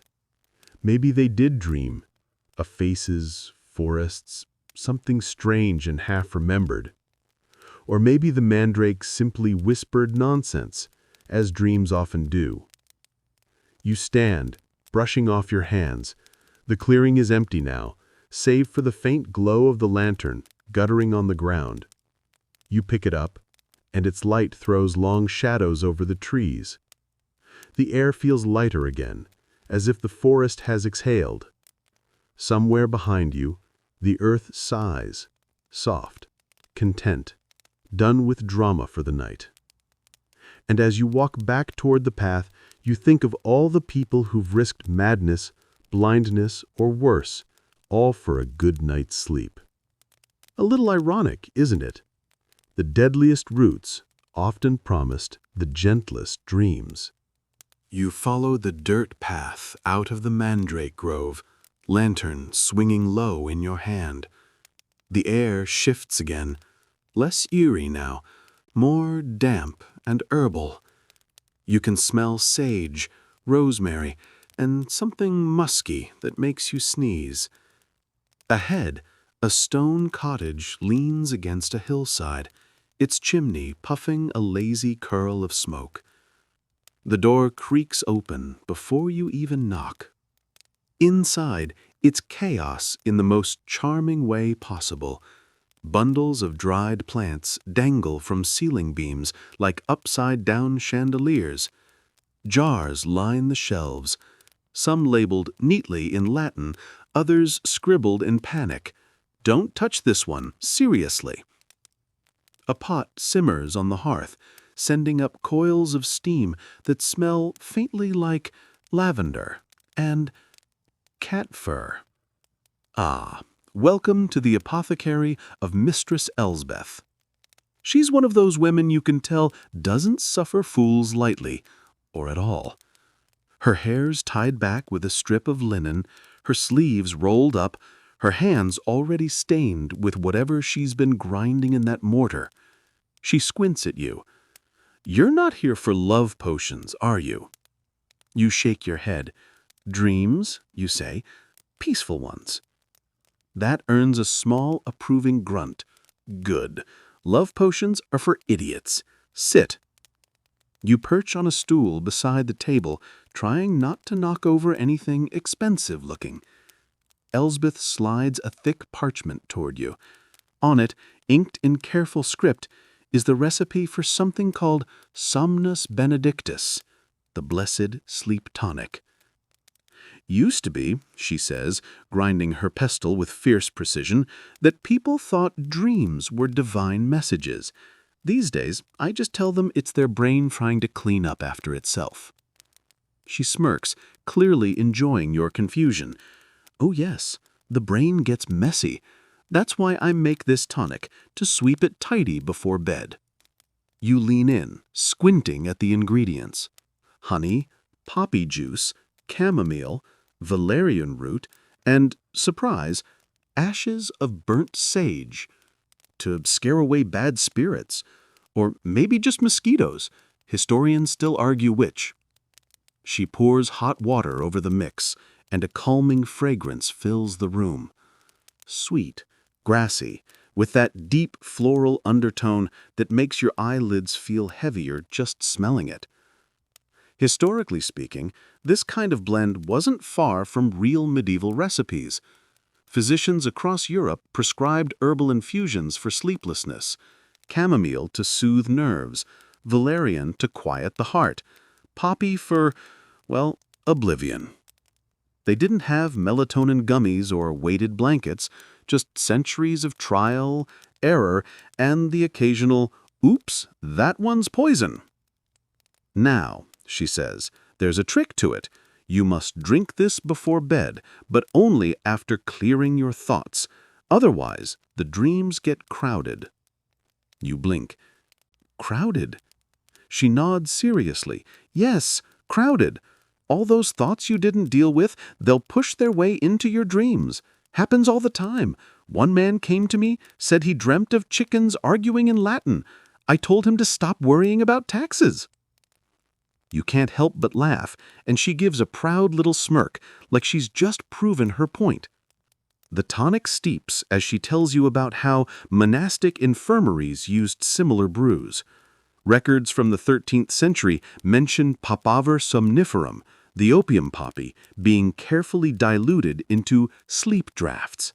Maybe they did dream of faces, forests, something strange and half-remembered. Or maybe the mandrake simply whispered nonsense, as dreams often do. You stand, brushing off your hands. The clearing is empty now, save for the faint glow of the lantern guttering on the ground. You pick it up, and its light throws long shadows over the trees. The air feels lighter again, as if the forest has exhaled. Somewhere behind you, the earth sighs, soft, content, done with drama for the night. And as you walk back toward the path, you think of all the people who've risked madness, blindness, or worse, all for a good night's sleep. A little ironic, isn't it? The deadliest roots often promised the gentlest dreams. You follow the dirt path out of the mandrake grove, lantern swinging low in your hand. The air shifts again, less eerie now, more damp and herbal. You can smell sage, rosemary, and something musky that makes you sneeze. Ahead, a stone cottage leans against a hillside, its chimney puffing a lazy curl of smoke. The door creaks open before you even knock. Inside, it's chaos in the most charming way possible. Bundles of dried plants dangle from ceiling beams like upside-down chandeliers. Jars line the shelves, some labeled neatly in Latin, others scribbled in panic. "Don't touch this one, seriously." A pot simmers on the hearth, sending up coils of steam that smell faintly like lavender and cat fur. Ah, welcome to the apothecary of Mistress Elsbeth. She's one of those women you can tell doesn't suffer fools lightly, or at all. Her hair's tied back with a strip of linen, her sleeves rolled up, her hands already stained with whatever she's been grinding in that mortar. She squints at you. "You're not here for love potions, are you?" You shake your head. "Dreams," you say, "peaceful ones." That earns a small, approving grunt. "Good. Love potions are for idiots. Sit." You perch on a stool beside the table, trying not to knock over anything expensive-looking. Elsbeth slides a thick parchment toward you. On it, inked in careful script, is the recipe for something called Somnus Benedictus, the blessed sleep tonic. "Used to be," she says, grinding her pestle with fierce precision, "that people thought dreams were divine messages. These days, I just tell them it's their brain trying to clean up after itself." She smirks, clearly enjoying your confusion. "Oh yes, the brain gets messy. That's why I make this tonic, to sweep it tidy before bed." You lean in, squinting at the ingredients. Honey, poppy juice, chamomile, valerian root, and, surprise, ashes of burnt sage. To scare away bad spirits. Or maybe just mosquitoes. Historians still argue which. She pours hot water over the mix, and a calming fragrance fills the room. Sweet, grassy, with that deep floral undertone that makes your eyelids feel heavier just smelling it. Historically speaking, this kind of blend wasn't far from real medieval recipes. Physicians across Europe prescribed herbal infusions for sleeplessness, chamomile to soothe nerves, valerian to quiet the heart, poppy for, well, oblivion. They didn't have melatonin gummies or weighted blankets, just centuries of trial, error, and the occasional, "Oops, that one's poison." "Now," she says, "there's a trick to it. You must drink this before bed, but only after clearing your thoughts. Otherwise, the dreams get crowded." You blink. "Crowded?" She nods seriously. "Yes, crowded. All those thoughts you didn't deal with, they'll push their way into your dreams. Happens all the time. One man came to me, said he dreamt of chickens arguing in Latin. I told him to stop worrying about taxes." You can't help but laugh, and she gives a proud little smirk, like she's just proven her point. The tonic steeps as she tells you about how monastic infirmaries used similar brews. Records from the 13th century mention papaver somniferum, the opium poppy, being carefully diluted into sleep drafts.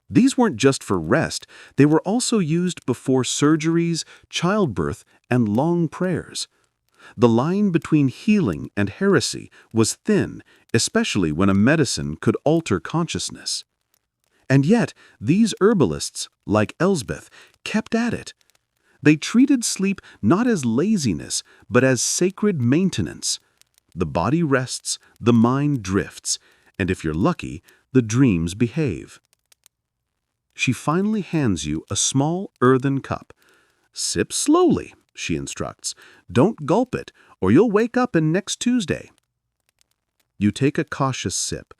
These weren't just for rest, they were also used before surgeries, childbirth, and long prayers. The line between healing and heresy was thin, especially when a medicine could alter consciousness. And yet, these herbalists, like Elsbeth, kept at it. They treated sleep not as laziness, but as sacred maintenance. The body rests, the mind drifts, and if you're lucky, the dreams behave. She finally hands you a small earthen cup. "Sip slowly," she instructs. "Don't gulp it, or you'll wake up in next Tuesday." You take a cautious sip.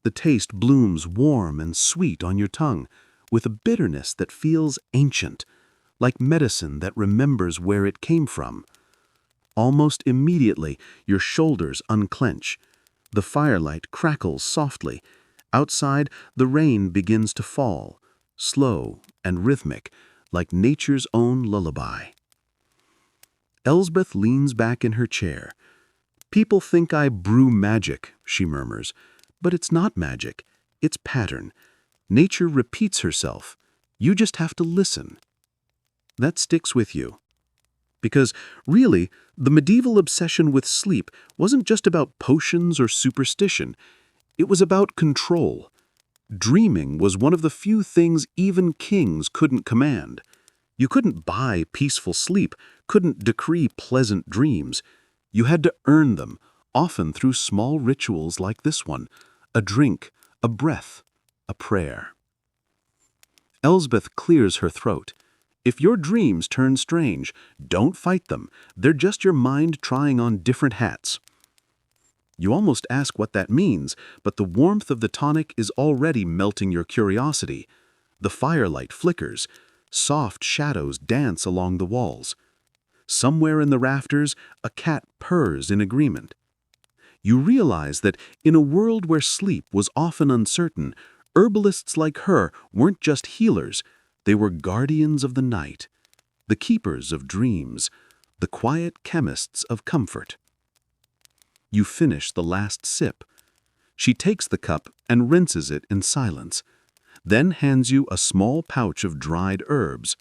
The taste blooms warm and sweet on your tongue, with a bitterness that feels ancient, like medicine that remembers where it came from. Almost immediately, your shoulders unclench. The firelight crackles softly. Outside, the rain begins to fall, slow and rhythmic, like nature's own lullaby. Elsbeth leans back in her chair. "People think I brew magic," she murmurs. "But it's not magic. It's pattern. Nature repeats herself. You just have to listen." That sticks with you. Because, really, the medieval obsession with sleep wasn't just about potions or superstition. It was about control. Dreaming was one of the few things even kings couldn't command. You couldn't buy peaceful sleep, couldn't decree pleasant dreams. You had to earn them, often through small rituals like this one: a drink, a breath, a prayer. Elsbeth clears her throat. If your dreams turn strange, don't fight them. They're just your mind trying on different hats. You almost ask what that means, but the warmth of the tonic is already melting your curiosity. The firelight flickers. Soft shadows dance along the walls. Somewhere in the rafters, a cat purrs in agreement. You realize that in a world where sleep was often uncertain, herbalists like her weren't just healers. They were guardians of the night, the keepers of dreams, the quiet chemists of comfort. You finish the last sip. She takes the cup and rinses it in silence, then hands you a small pouch of dried herbs.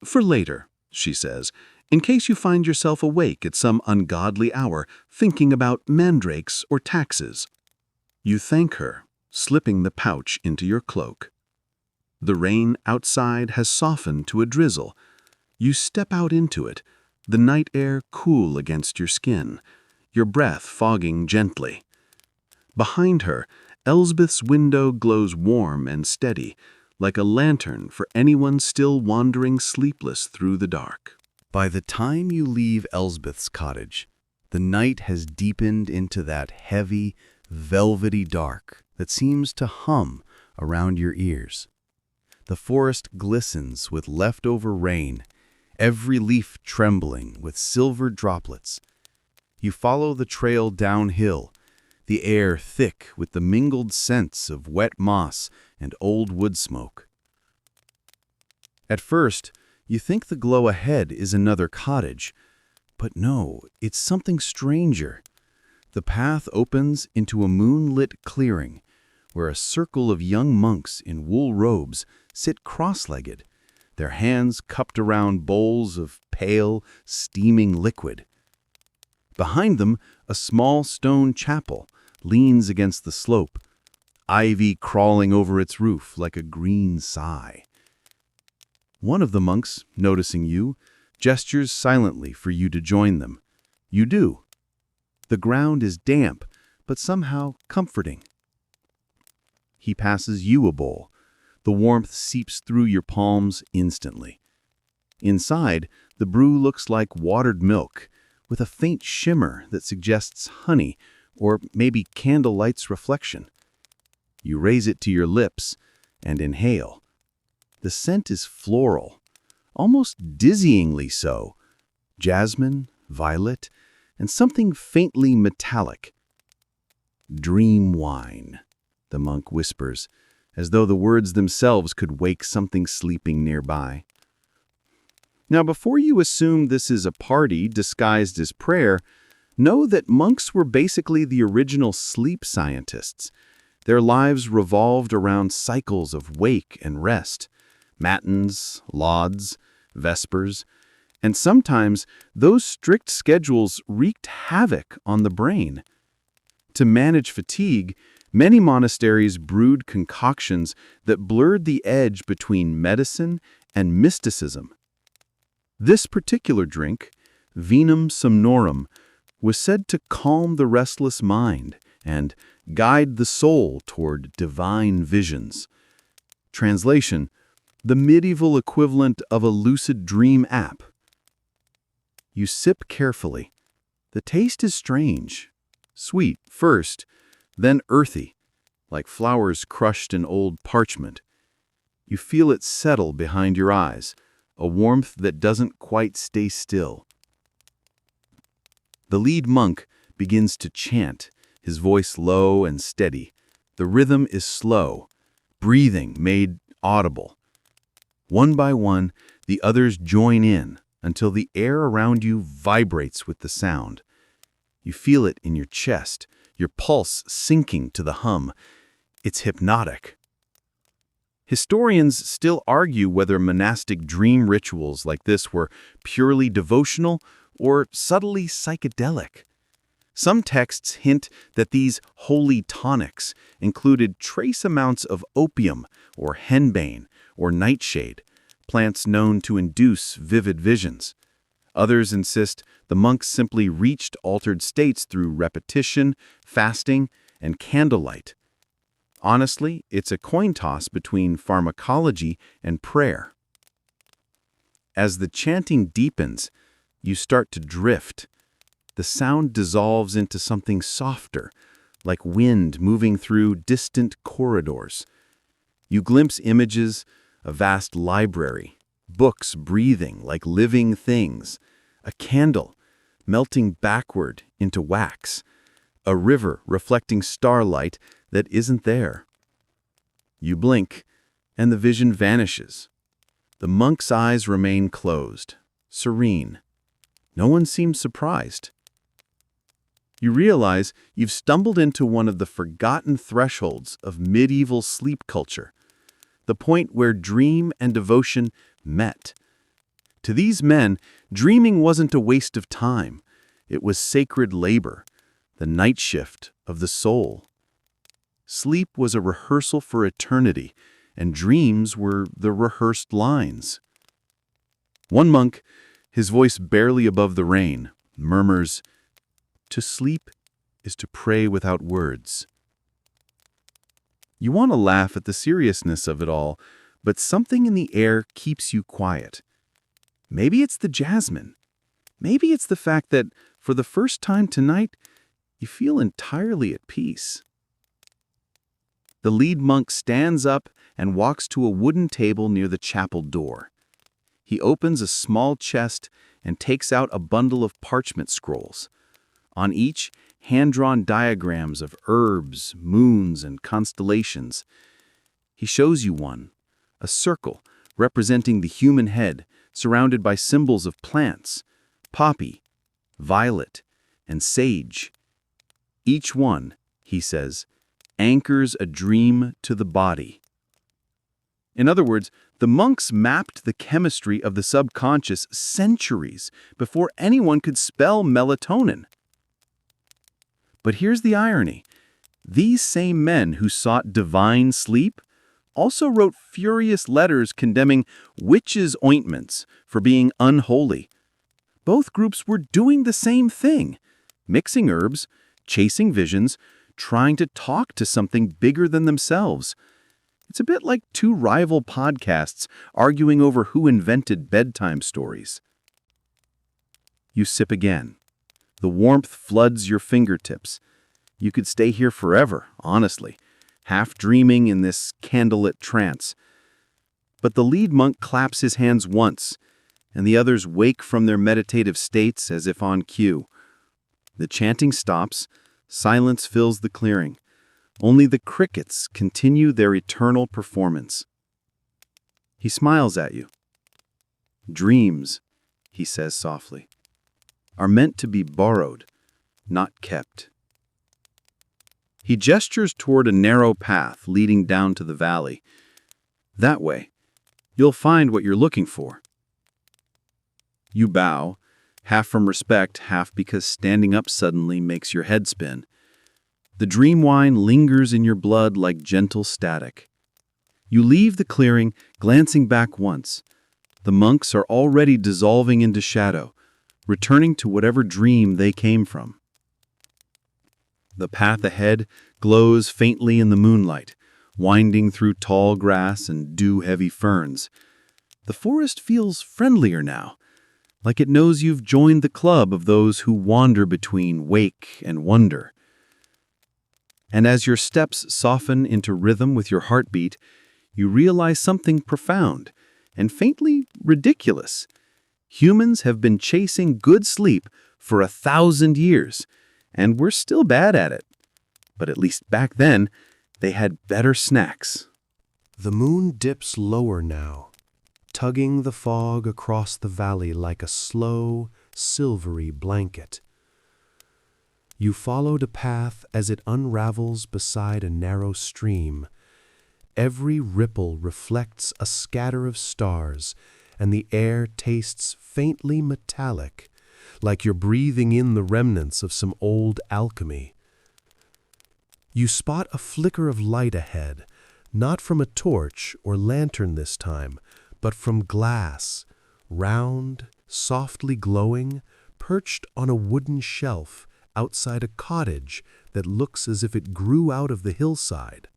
"For later," she says, "in case you find yourself awake at some ungodly hour thinking about mandrakes or taxes." You thank her, slipping the pouch into your cloak. The rain outside has softened to a drizzle. You step out into it, the night air cool against your skin, your breath fogging gently. Behind her, Elsbeth's window glows warm and steady, like a lantern for anyone still wandering sleepless through the dark. By the time you leave Elsbeth's cottage, the night has deepened into that heavy, velvety dark that seems to hum around your ears. The forest glistens with leftover rain, every leaf trembling with silver droplets. You follow the trail downhill, the air thick with the mingled scents of wet moss and old wood smoke. At first, you think the glow ahead is another cottage, but no, it's something stranger. The path opens into a moonlit clearing, where a circle of young monks in wool robes sit cross-legged, their hands cupped around bowls of pale, steaming liquid. Behind them, a small stone chapel leans against the slope, ivy crawling over its roof like a green sigh. One of the monks, noticing you, gestures silently for you to join them. You do. The ground is damp, but somehow comforting. He passes you a bowl. The warmth seeps through your palms instantly. Inside, the brew looks like watered milk, with a faint shimmer that suggests honey or maybe candlelight's reflection. You raise it to your lips and inhale. The scent is floral, almost dizzyingly so. Jasmine, violet, and something faintly metallic. "Dream wine," the monk whispers, as though the words themselves could wake something sleeping nearby. Now, before you assume this is a party disguised as prayer, know that monks were basically the original sleep scientists. Their lives revolved around cycles of wake and rest, matins, lauds, vespers, and sometimes those strict schedules wreaked havoc on the brain. To manage fatigue, many monasteries brewed concoctions that blurred the edge between medicine and mysticism. This particular drink, vinum somnorum, was said to calm the restless mind and guide the soul toward divine visions. Translation: the medieval equivalent of a lucid dream app. You sip carefully. The taste is strange. Sweet first, then earthy, like flowers crushed in old parchment. You feel it settle behind your eyes, a warmth that doesn't quite stay still. The lead monk begins to chant, his voice low and steady. The rhythm is slow, breathing made audible. One by one, the others join in until the air around you vibrates with the sound. You feel it in your chest, your pulse sinking to the hum. It's hypnotic. Historians still argue whether monastic dream rituals like this were purely devotional or subtly psychedelic. Some texts hint that these holy tonics included trace amounts of opium or henbane or nightshade, plants known to induce vivid visions. Others insist the monks simply reached altered states through repetition, fasting, and candlelight. Honestly, it's a coin toss between pharmacology and prayer. As the chanting deepens, you start to drift. The sound dissolves into something softer, like wind moving through distant corridors. You glimpse images, a vast library, books breathing like living things, a candle melting backward into wax, a river reflecting starlight that isn't there. You blink, and the vision vanishes. The monk's eyes remain closed, serene. No one seems surprised. You realize you've stumbled into one of the forgotten thresholds of medieval sleep culture, the point where dream and devotion met. To these men, dreaming wasn't a waste of time. It was sacred labor, the night shift of the soul. Sleep was a rehearsal for eternity, and dreams were the rehearsed lines. One monk, his voice barely above the rain, murmurs, "To sleep is to pray without words." You want to laugh at the seriousness of it all, but something in the air keeps you quiet. Maybe it's the jasmine. Maybe it's the fact that, for the first time tonight, you feel entirely at peace. The lead monk stands up and walks to a wooden table near the chapel door. He opens a small chest and takes out a bundle of parchment scrolls. On each, hand-drawn diagrams of herbs, moons, and constellations. He shows you one, a circle representing the human head, surrounded by symbols of plants, poppy, violet, and sage. Each one, he says, anchors a dream to the body. In other words, the monks mapped the chemistry of the subconscious centuries before anyone could spell melatonin. But here's the irony. These same men who sought divine sleep also wrote furious letters condemning witches' ointments for being unholy. Both groups were doing the same thing, mixing herbs, chasing visions, trying to talk to something bigger than themselves. It's a bit like two rival podcasts arguing over who invented bedtime stories. You sip again. The warmth floods your fingertips. You could stay here forever, honestly, half dreaming in this candlelit trance. But the lead monk claps his hands once, and the others wake from their meditative states as if on cue. The chanting stops, silence fills the clearing. Only the crickets continue their eternal performance. He smiles at you. Dreams, he says softly, are meant to be borrowed, not kept. He gestures toward a narrow path leading down to the valley. That way, you'll find what you're looking for. You bow, half from respect, half because standing up suddenly makes your head spin. The dream wine lingers in your blood like gentle static. You leave the clearing, glancing back once. The monks are already dissolving into shadow, returning to whatever dream they came from. The path ahead glows faintly in the moonlight, winding through tall grass and dew-heavy ferns. The forest feels friendlier now, like it knows you've joined the club of those who wander between wake and wonder. And as your steps soften into rhythm with your heartbeat, you realize something profound and faintly ridiculous. Humans have been chasing good sleep for 1,000 years, and we're still bad at it. But at least back then, they had better snacks. The moon dips lower now, tugging the fog across the valley like a slow, silvery blanket. You followed a path as it unravels beside a narrow stream. Every ripple reflects a scatter of stars, and the air tastes faintly metallic, like you're breathing in the remnants of some old alchemy. You spot a flicker of light ahead, not from a torch or lantern this time, but from glass, round, softly glowing, perched on a wooden shelf outside a cottage that looks as if it grew out of the hillside.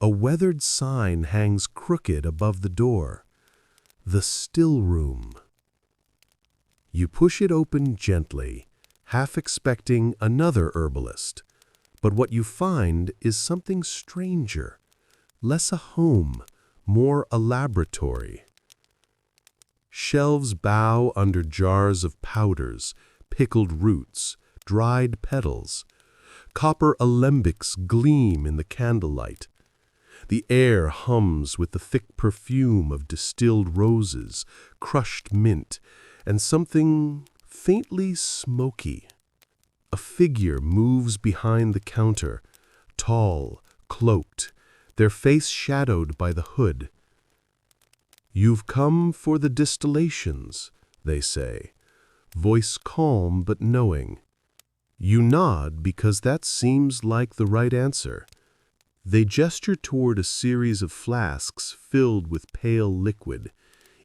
A weathered sign hangs crooked above the door. The Still Room. You push it open gently, half expecting another herbalist. But what you find is something stranger, less a home, more a laboratory. Shelves bow under jars of powders, pickled roots, dried petals. Copper alembics gleam in the candlelight. The air hums with the thick perfume of distilled roses, crushed mint, and something faintly smoky. A figure moves behind the counter, tall, cloaked, their face shadowed by the hood. "You've come for the distillations," they say, voice calm but knowing. You nod because that seems like the right answer. They gesture toward a series of flasks filled with pale liquid,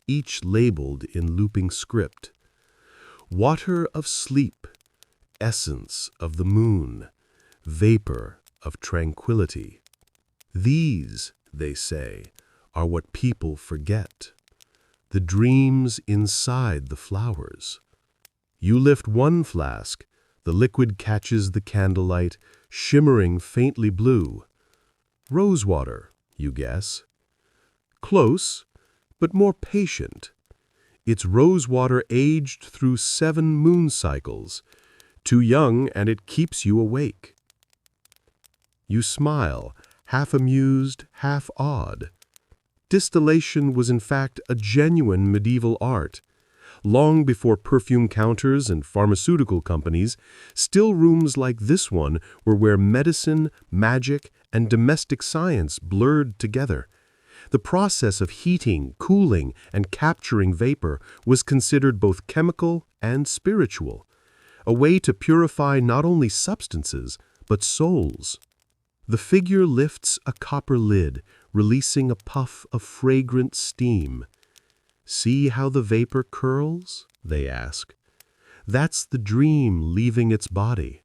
each labeled in looping script. Water of sleep, essence of the moon, vapor of tranquility. These, they say, are what people forget. The dreams inside the flowers. You lift one flask, the liquid catches the candlelight, shimmering faintly blue. Rosewater, you guess. Close, but more patient. It's rosewater aged through 7 moon cycles. Too young, and it keeps you awake. You smile, half amused, half awed. Distillation was in fact a genuine medieval art. Long before perfume counters and pharmaceutical companies, still rooms like this one were where medicine, magic, and domestic science blurred together. The process of heating, cooling, and capturing vapor was considered both chemical and spiritual, a way to purify not only substances, but souls. The figure lifts a copper lid, releasing a puff of fragrant steam. "See how the vapor curls?" they ask. "That's the dream leaving its body."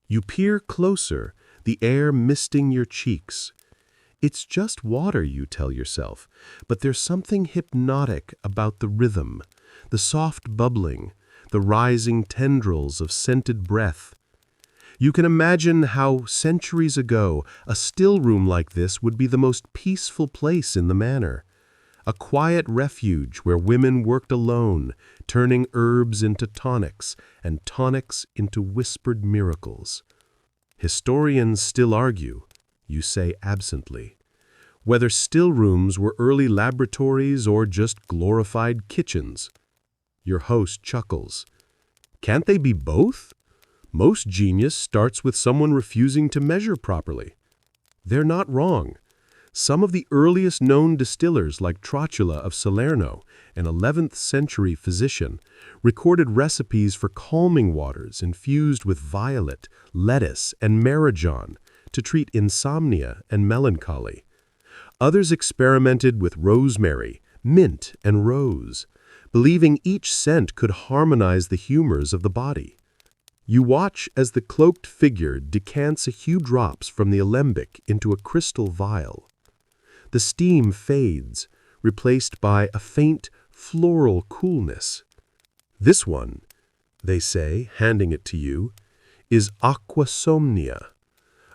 You peer closer, the air misting your cheeks. It's just water, you tell yourself, but there's something hypnotic about the rhythm, the soft bubbling, the rising tendrils of scented breath. You can imagine how, centuries ago, a still room like this would be the most peaceful place in the manor. A quiet refuge where women worked alone, turning herbs into tonics and tonics into whispered miracles. Historians still argue, you say absently, whether still rooms were early laboratories or just glorified kitchens. Your host chuckles. Can't they be both? Most genius starts with someone refusing to measure properly. They're not wrong. Some of the earliest known distillers, like Trotula of Salerno, an 11th century physician, recorded recipes for calming waters infused with violet, lettuce, and marrow to treat insomnia and melancholy. Others experimented with rosemary, mint, and rose, believing each scent could harmonize the humors of the body. You watch as the cloaked figure decants a few drops from the alembic into a crystal vial. The steam fades, replaced by a faint, floral coolness. This one, they say, handing it to you, is aqua somnia.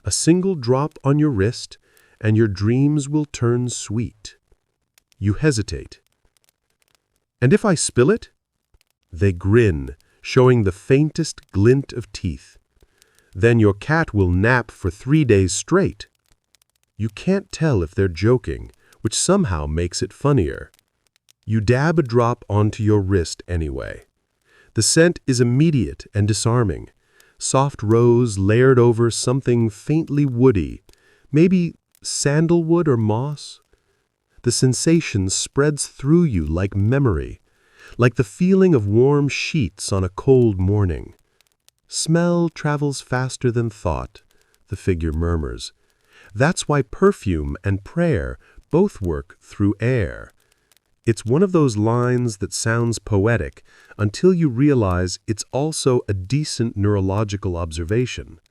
A single drop on your wrist, and your dreams will turn sweet. You hesitate. And if I spill it? They grin, showing the faintest glint of teeth. Then your cat will nap for 3 days straight. You can't tell if they're joking, which somehow makes it funnier. You dab a drop onto your wrist anyway. The scent is immediate and disarming. Soft rose layered over something faintly woody, maybe sandalwood or moss. The sensation spreads through you like memory, like the feeling of warm sheets on a cold morning. Smell travels faster than thought, the figure murmurs. That's why perfume and prayer both work through air. It's one of those lines that sounds poetic until you realize it's also a decent neurological observation.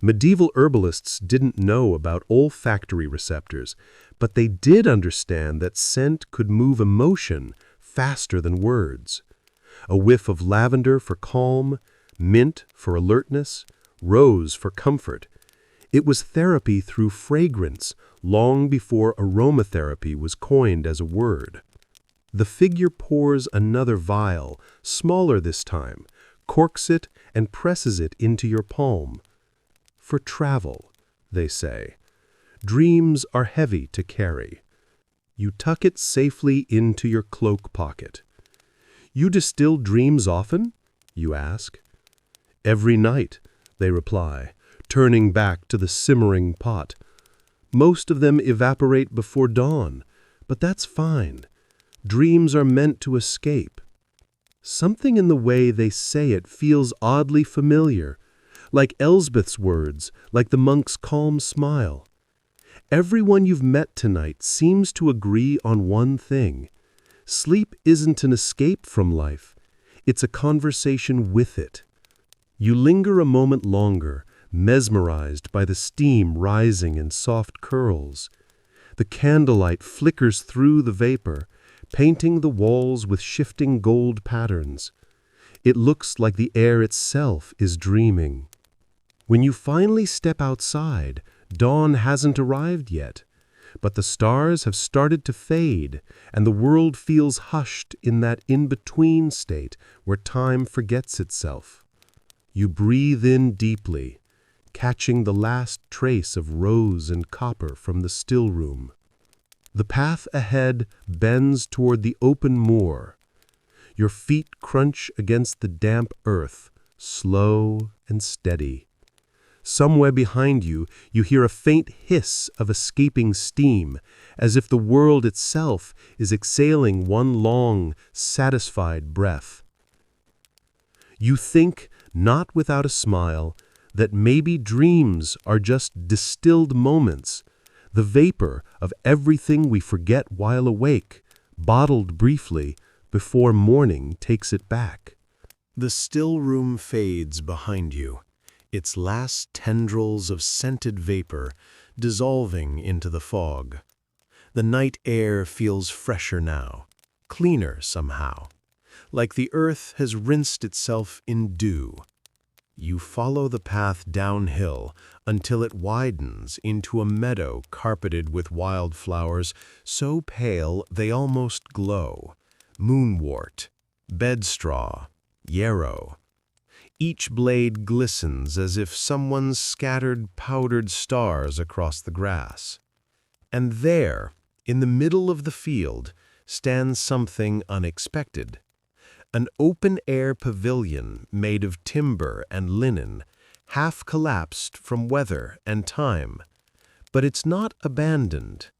Medieval herbalists didn't know about olfactory receptors, but they did understand that scent could move emotion faster than words. A whiff of lavender for calm, mint for alertness, rose for comfort. It was therapy through fragrance long before aromatherapy was coined as a word. The figure pours another vial, smaller this time, corks it and presses it into your palm. For travel, they say. Dreams are heavy to carry. You tuck it safely into your cloak pocket. You distill dreams often? You ask. Every night, they reply, turning back to the simmering pot. Most of them evaporate before dawn, but that's fine. Dreams are meant to escape. Something in the way they say it feels oddly familiar, like Elsbeth's words, like the monk's calm smile. Everyone you've met tonight seems to agree on one thing. Sleep isn't an escape from life. It's a conversation with it. You linger a moment longer, mesmerized by the steam rising in soft curls. The candlelight flickers through the vapor, painting the walls with shifting gold patterns. It looks like the air itself is dreaming. When you finally step outside, dawn hasn't arrived yet, but the stars have started to fade, and the world feels hushed in that in-between state where time forgets itself. You breathe in deeply, catching the last trace of rose and copper from the still room. The path ahead bends toward the open moor. Your feet crunch against the damp earth, slow and steady. Somewhere behind you, you hear a faint hiss of escaping steam, as if the world itself is exhaling one long, satisfied breath. You think, not without a smile, that maybe dreams are just distilled moments, the vapor of everything we forget while awake, bottled briefly before morning takes it back. The still room fades behind you, its last tendrils of scented vapor dissolving into the fog. The night air feels fresher now, cleaner somehow, like the earth has rinsed itself in dew. You follow the path downhill until it widens into a meadow carpeted with wildflowers so pale they almost glow. Moonwort, bedstraw, yarrow. Each blade glistens as if someone scattered powdered stars across the grass. And there, in the middle of the field, stands something unexpected. An open-air pavilion made of timber and linen, half collapsed from weather and time. But it's not abandoned.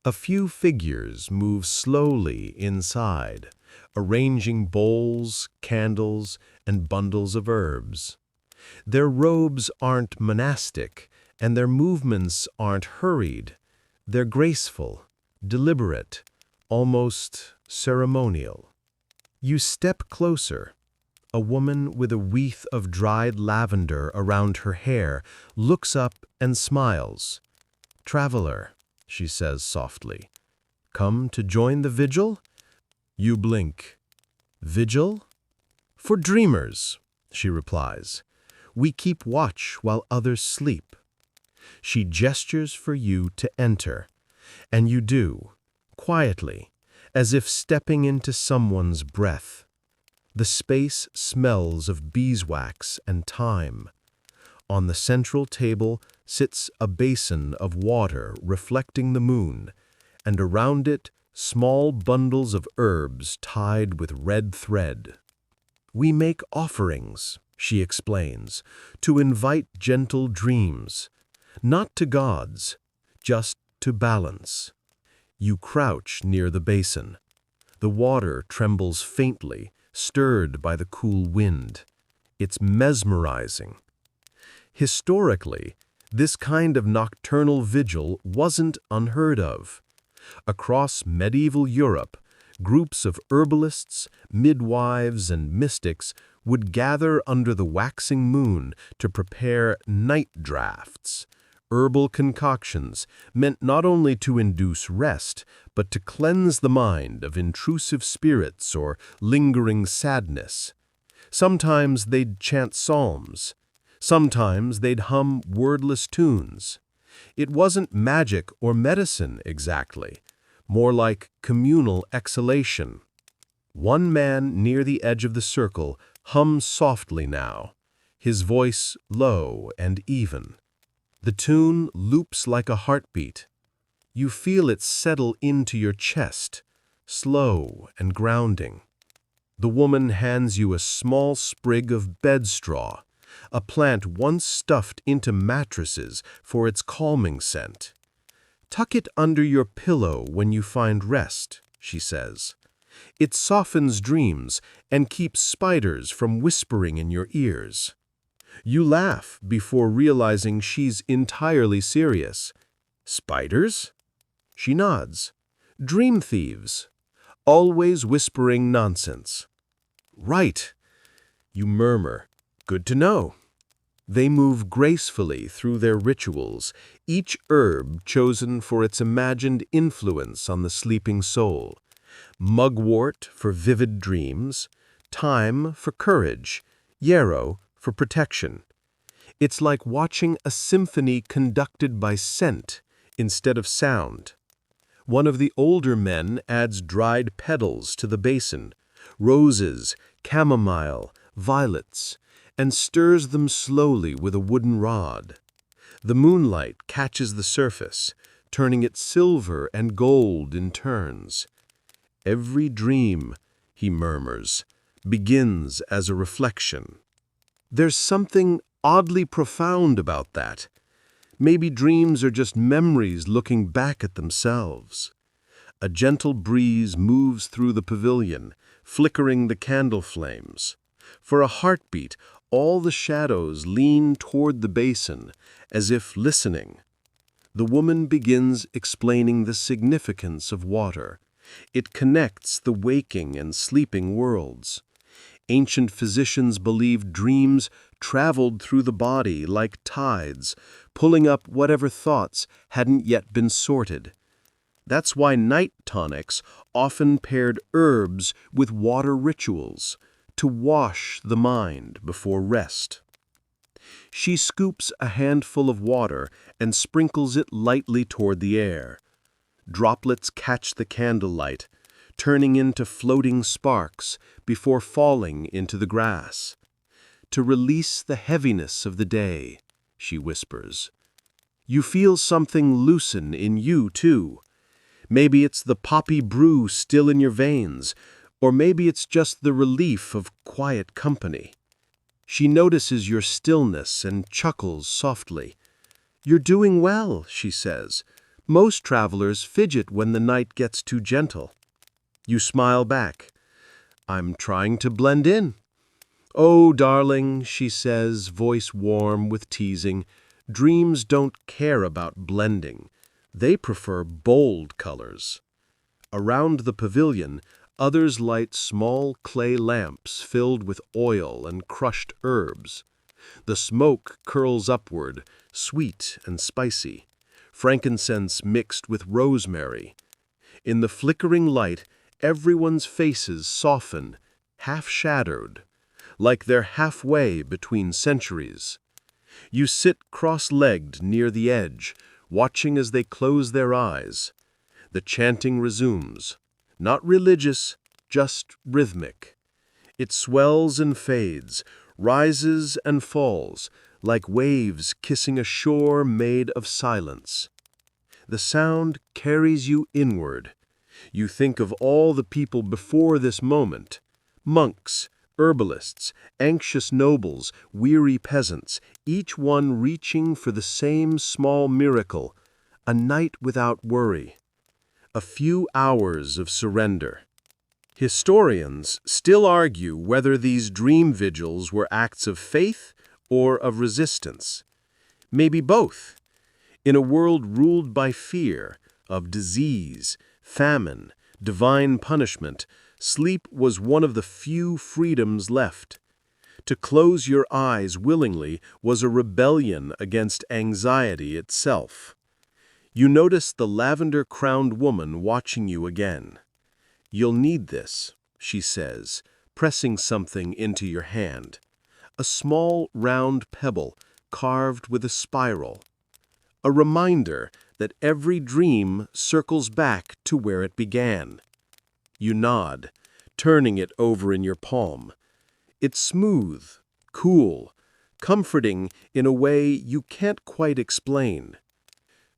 A few figures move slowly inside, arranging bowls, candles, and bundles of herbs. Their robes aren't monastic, and their movements aren't hurried. They're graceful, deliberate, almost ceremonial. You step closer. A woman with a wreath of dried lavender around her hair looks up and smiles. "Traveler," she says softly, "come to join the vigil?" You blink. "Vigil?" "For dreamers," she replies. "We keep watch while others sleep." She gestures for you to enter, and you do, quietly, as if stepping into someone's breath. The space smells of beeswax and thyme. On the central table sits a basin of water reflecting the moon, and around it small bundles of herbs tied with red thread. "We make offerings," she explains, "to invite gentle dreams, not to gods, just to balance." You crouch near the basin. The water trembles faintly, stirred by the cool wind. It's mesmerizing. Historically, this kind of nocturnal vigil wasn't unheard of. Across medieval Europe, groups of herbalists, midwives, and mystics would gather under the waxing moon to prepare night drafts, herbal concoctions meant not only to induce rest, but to cleanse the mind of intrusive spirits or lingering sadness. Sometimes they'd chant psalms. Sometimes they'd hum wordless tunes. It wasn't magic or medicine exactly, more like communal exhalation. One man near the edge of the circle hums softly now, his voice low and even. The tune loops like a heartbeat. You feel it settle into your chest, slow and grounding. The woman hands you a small sprig of bedstraw, a plant once stuffed into mattresses for its calming scent. "Tuck it under your pillow when you find rest," she says. "It softens dreams and keeps spiders from whispering in your ears." You laugh before realizing she's entirely serious. "Spiders?" She nods. "Dream thieves. Always whispering nonsense." "Right," you murmur. "Good to know." They move gracefully through their rituals, each herb chosen for its imagined influence on the sleeping soul. Mugwort for vivid dreams, thyme for courage, yarrow for protection. It's like watching a symphony conducted by scent instead of sound. One of the older men adds dried petals to the basin, roses, chamomile, violets, and stirs them slowly with a wooden rod. The moonlight catches the surface, turning it silver and gold in turns. "Every dream," he murmurs, "begins as a reflection." There's something oddly profound about that. Maybe dreams are just memories looking back at themselves. A gentle breeze moves through the pavilion, flickering the candle flames. For a heartbeat, all the shadows lean toward the basin, as if listening. The woman begins explaining the significance of water. It connects the waking and sleeping worlds. Ancient physicians believed dreams traveled through the body like tides, pulling up whatever thoughts hadn't yet been sorted. That's why night tonics often paired herbs with water rituals, to wash the mind before rest. She scoops a handful of water and sprinkles it lightly toward the air. Droplets catch the candlelight, turning into floating sparks before falling into the grass. "To release the heaviness of the day," she whispers. You feel something loosen in you, too. Maybe it's the poppy brew still in your veins, or maybe it's just the relief of quiet company. She notices your stillness and chuckles softly. "You're doing well," she says. "Most travelers fidget when the night gets too gentle." You smile back. "I'm trying to blend in." "Oh, darling," she says, voice warm with teasing, "dreams don't care about blending. They prefer bold colors." Around the pavilion, others light small clay lamps filled with oil and crushed herbs. The smoke curls upward, sweet and spicy, frankincense mixed with rosemary. In the flickering light, everyone's faces soften, half-shadowed, like they're halfway between centuries. You sit cross-legged near the edge, watching as they close their eyes. The chanting resumes, not religious, just rhythmic. It swells and fades, rises and falls, like waves kissing a shore made of silence. The sound carries you inward. You think of all the people before this moment, monks, herbalists, anxious nobles, weary peasants, each one reaching for the same small miracle, a night without worry, a few hours of surrender. Historians still argue whether these dream vigils were acts of faith or of resistance. Maybe both. In a world ruled by fear, of disease, famine, divine punishment, sleep was one of the few freedoms left. To close your eyes willingly was a rebellion against anxiety itself. You notice the lavender-crowned woman watching you again. "You'll need this," she says, pressing something into your hand. A small, round pebble carved with a spiral. A reminder that every dream circles back to where it began. You nod, turning it over in your palm. It's smooth, cool, comforting in a way you can't quite explain.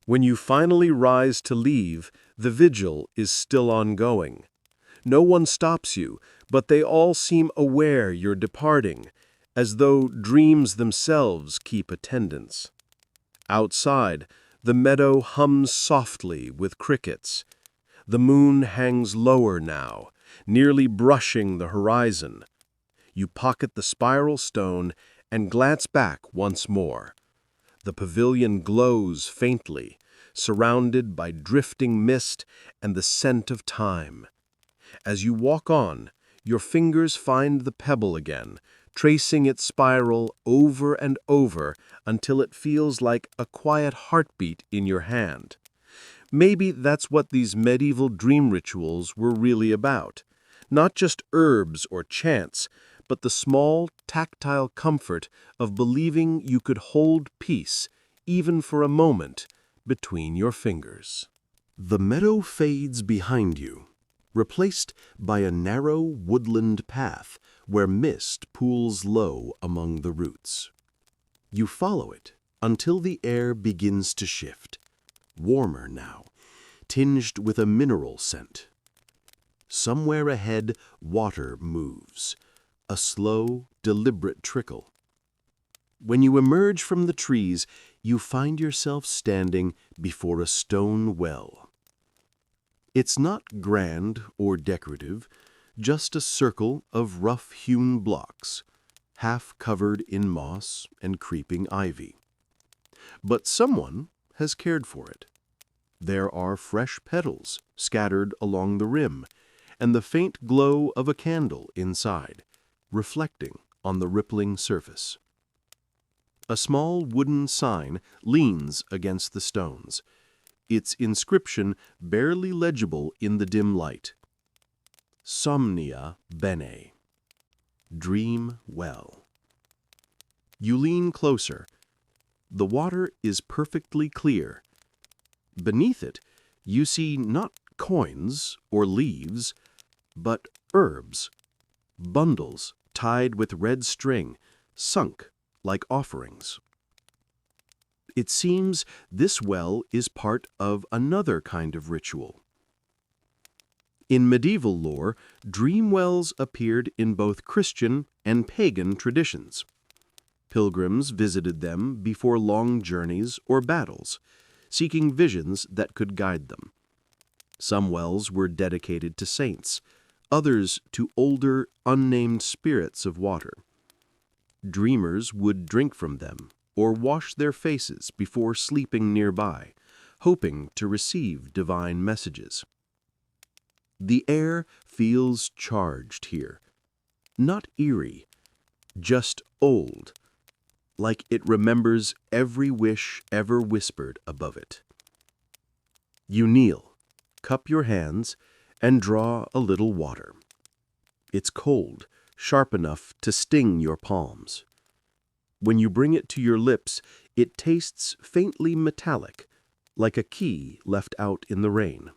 When you finally rise to leave, the vigil is still ongoing. No one stops you, but they all seem aware you're departing, as though dreams themselves keep attendance. Outside, the meadow hums softly with crickets. The moon hangs lower now, nearly brushing the horizon. You pocket the spiral stone and glance back once more. The pavilion glows faintly, surrounded by drifting mist and the scent of time. As you walk on, your fingers find the pebble again, tracing its spiral over and over until it feels like a quiet heartbeat in your hand. Maybe that's what these medieval dream rituals were really about. Not just herbs or chants, but the small, tactile comfort of believing you could hold peace, even for a moment, between your fingers. The meadow fades behind you, replaced by a narrow woodland path where mist pools low among the roots. You follow it until the air begins to shift, warmer now, tinged with a mineral scent. Somewhere ahead, water moves, a slow, deliberate trickle. When you emerge from the trees, you find yourself standing before a stone well. It's not grand or decorative, just a circle of rough-hewn blocks, half covered in moss and creeping ivy. But someone has cared for it. There are fresh petals scattered along the rim, and the faint glow of a candle inside, reflecting on the rippling surface. A small wooden sign leans against the stones, its inscription barely legible in the dim light. Somnia bene. Dream well. You lean closer. The water is perfectly clear. Beneath it, you see not coins or leaves, but herbs, bundles tied with red string, sunk like offerings. It seems this well is part of another kind of ritual. In medieval lore, dream wells appeared in both Christian and pagan traditions. Pilgrims visited them before long journeys or battles, seeking visions that could guide them. Some wells were dedicated to saints, others to older, unnamed spirits of water. Dreamers would drink from them or wash their faces before sleeping nearby, hoping to receive divine messages. The air feels charged here, not eerie, just old, like it remembers every wish ever whispered above it. You kneel, cup your hands, and draw a little water. It's cold, sharp enough to sting your palms. When you bring it to your lips, it tastes faintly metallic, like a key left out in the rain.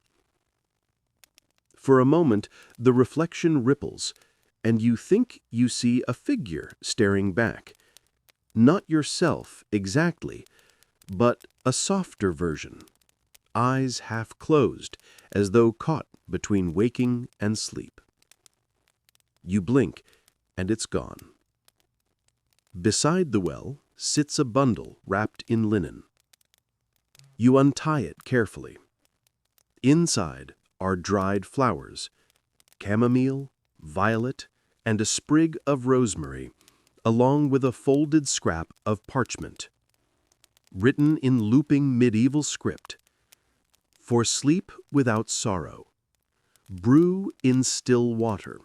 For a moment, the reflection ripples, and you think you see a figure staring back. Not yourself exactly, but a softer version, eyes half closed, as though caught between waking and sleep. You blink, and it's gone. Beside the well sits a bundle wrapped in linen. You untie it carefully. Inside are dried flowers, chamomile, violet, and a sprig of rosemary, along with a folded scrap of parchment. Written in looping medieval script, "For sleep without sorrow. Brew in still water.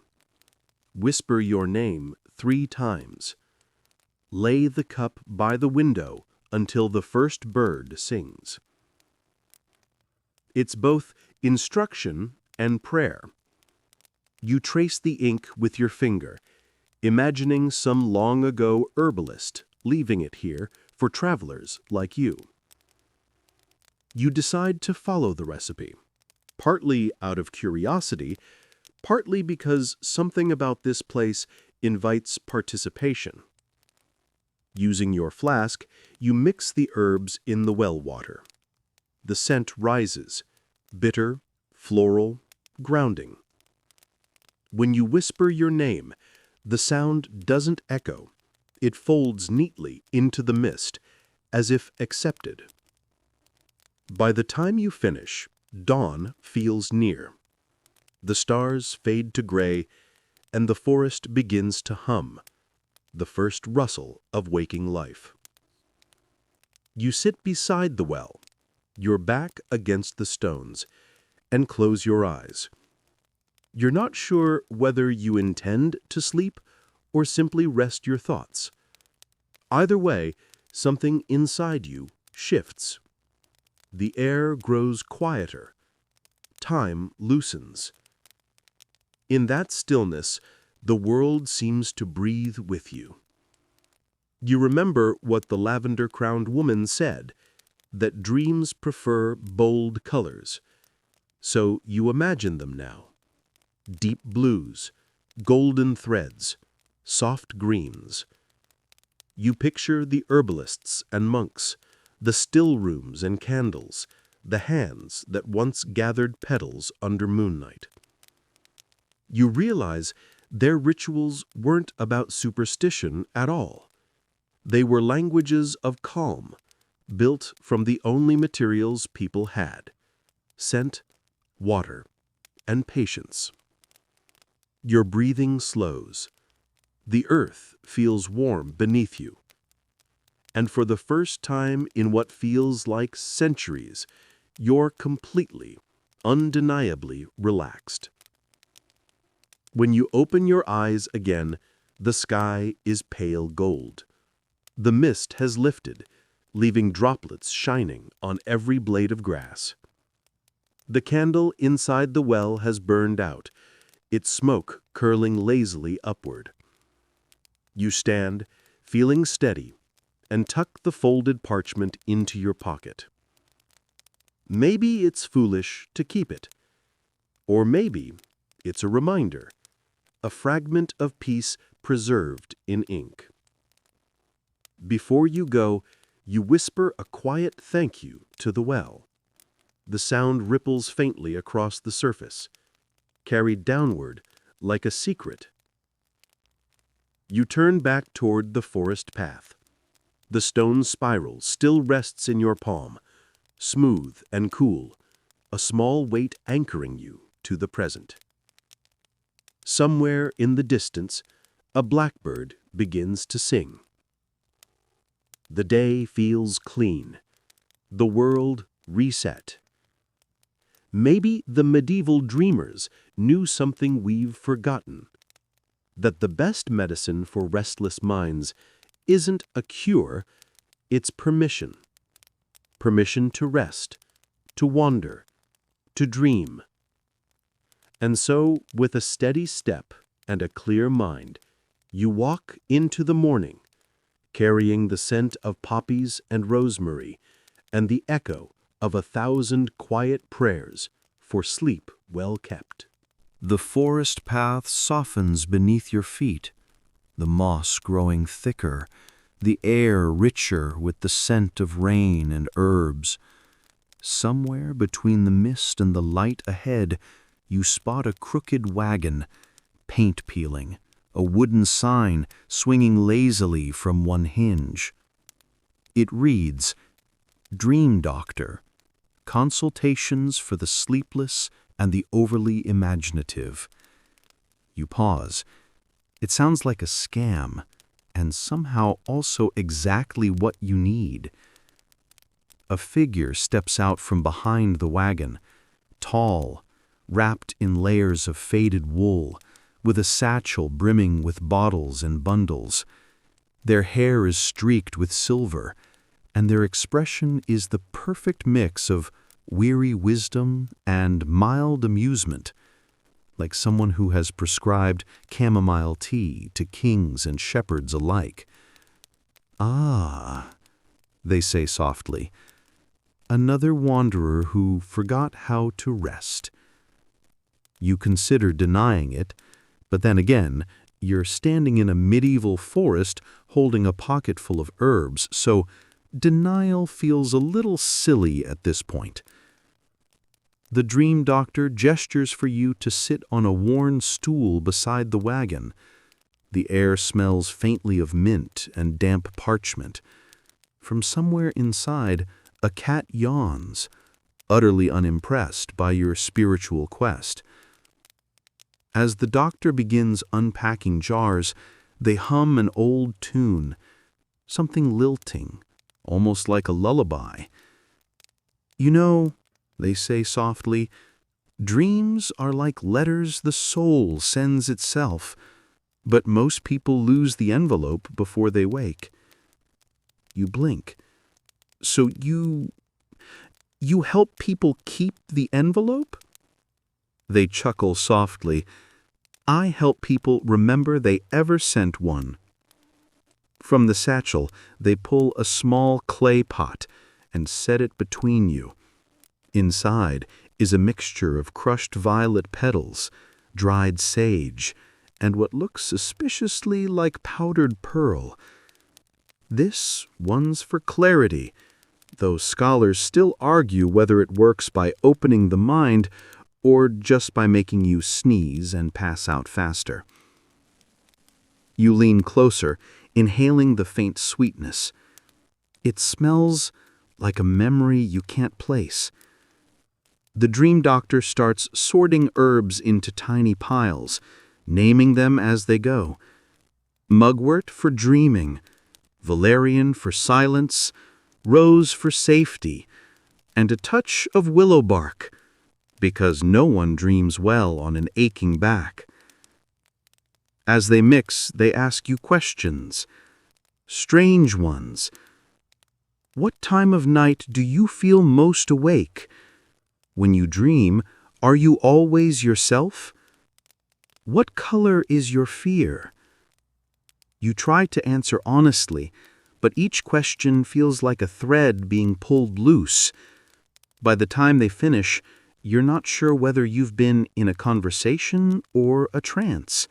Whisper your name 3 times. Lay the cup by the window until the first bird sings." It's both instruction and prayer. You trace the ink with your finger, imagining some long-ago herbalist leaving it here for travelers like you. You decide to follow the recipe, partly out of curiosity, partly because something about this place invites participation. Using your flask, you mix the herbs in the well water. The scent rises, bitter, floral, grounding. When you whisper your name, the sound doesn't echo. It folds neatly into the mist, as if accepted. By the time you finish, dawn feels near. The stars fade to gray, and the forest begins to hum, the first rustle of waking life. You sit beside the well, your back against the stones, and close your eyes. You're not sure whether you intend to sleep or simply rest your thoughts. Either way, something inside you shifts. The air grows quieter. Time loosens. In that stillness, the world seems to breathe with you. You remember what the lavender-crowned woman said, that dreams prefer bold colors. So you imagine them now. Deep blues, golden threads, soft greens. You picture the herbalists and monks, the still rooms and candles, the hands that once gathered petals under moonlight. You realize their rituals weren't about superstition at all. They were languages of calm, built from the only materials people had: scent, water, and patience. Your breathing slows. The earth feels warm beneath you. And for the first time in what feels like centuries, you're completely, undeniably relaxed. When you open your eyes again, the sky is pale gold. The mist has lifted, leaving droplets shining on every blade of grass. The candle inside the well has burned out, its smoke curling lazily upward. You stand, feeling steady, and tuck the folded parchment into your pocket. Maybe it's foolish to keep it. Or maybe it's a reminder, a fragment of peace preserved in ink. Before you go, you whisper a quiet thank you to the well. The sound ripples faintly across the surface, carried downward like a secret. You turn back toward the forest path. The stone spiral still rests in your palm, smooth and cool, a small weight anchoring you to the present. Somewhere in the distance, a blackbird begins to sing. The day feels clean, the world reset. Maybe the medieval dreamers knew something we've forgotten, that the best medicine for restless minds isn't a cure, it's permission. Permission to rest, to wander, to dream. And so, with a steady step and a clear mind, you walk into the morning, carrying the scent of poppies and rosemary, and the echo of 1,000 quiet prayers for sleep well kept. The forest path softens beneath your feet, the moss growing thicker, the air richer with the scent of rain and herbs. Somewhere between the mist and the light ahead, you spot a crooked wagon, paint peeling, a wooden sign swinging lazily from one hinge. It reads, "Dream Doctor, Consultations for the Sleepless and the Overly Imaginative." You pause. It sounds like a scam, and somehow also exactly what you need. A figure steps out from behind the wagon, tall, wrapped in layers of faded wool, with a satchel brimming with bottles and bundles. Their hair is streaked with silver, and their expression is the perfect mix of weary wisdom and mild amusement, like someone who has prescribed chamomile tea to kings and shepherds alike. "Ah," they say softly, "another wanderer who forgot how to rest." You consider denying it, but then again, you're standing in a medieval forest holding a pocket full of herbs, so denial feels a little silly at this point. The dream doctor gestures for you to sit on a worn stool beside the wagon. The air smells faintly of mint and damp parchment. From somewhere inside, a cat yawns, utterly unimpressed by your spiritual quest. As the doctor begins unpacking jars, they hum an old tune, something lilting, almost like a lullaby. "You know," they say softly, "dreams are like letters the soul sends itself, but most people lose the envelope before they wake." You blink. "So you help people keep the envelope?" They chuckle softly. "I help people remember they ever sent one." From the satchel, they pull a small clay pot and set it between you. Inside is a mixture of crushed violet petals, dried sage, and what looks suspiciously like powdered pearl. This one's for clarity, though scholars still argue whether it works by opening the mind or just by making you sneeze and pass out faster. You lean closer, inhaling the faint sweetness. It smells like a memory you can't place. The dream doctor starts sorting herbs into tiny piles, naming them as they go. Mugwort for dreaming, valerian for silence, rose for safety, and a touch of willow bark, because no one dreams well on an aching back. As they mix, they ask you questions, strange ones. What time of night do you feel most awake? When you dream, are you always yourself? What color is your fear? You try to answer honestly, but each question feels like a thread being pulled loose. By the time they finish, you're not sure whether you've been in a conversation or a trance.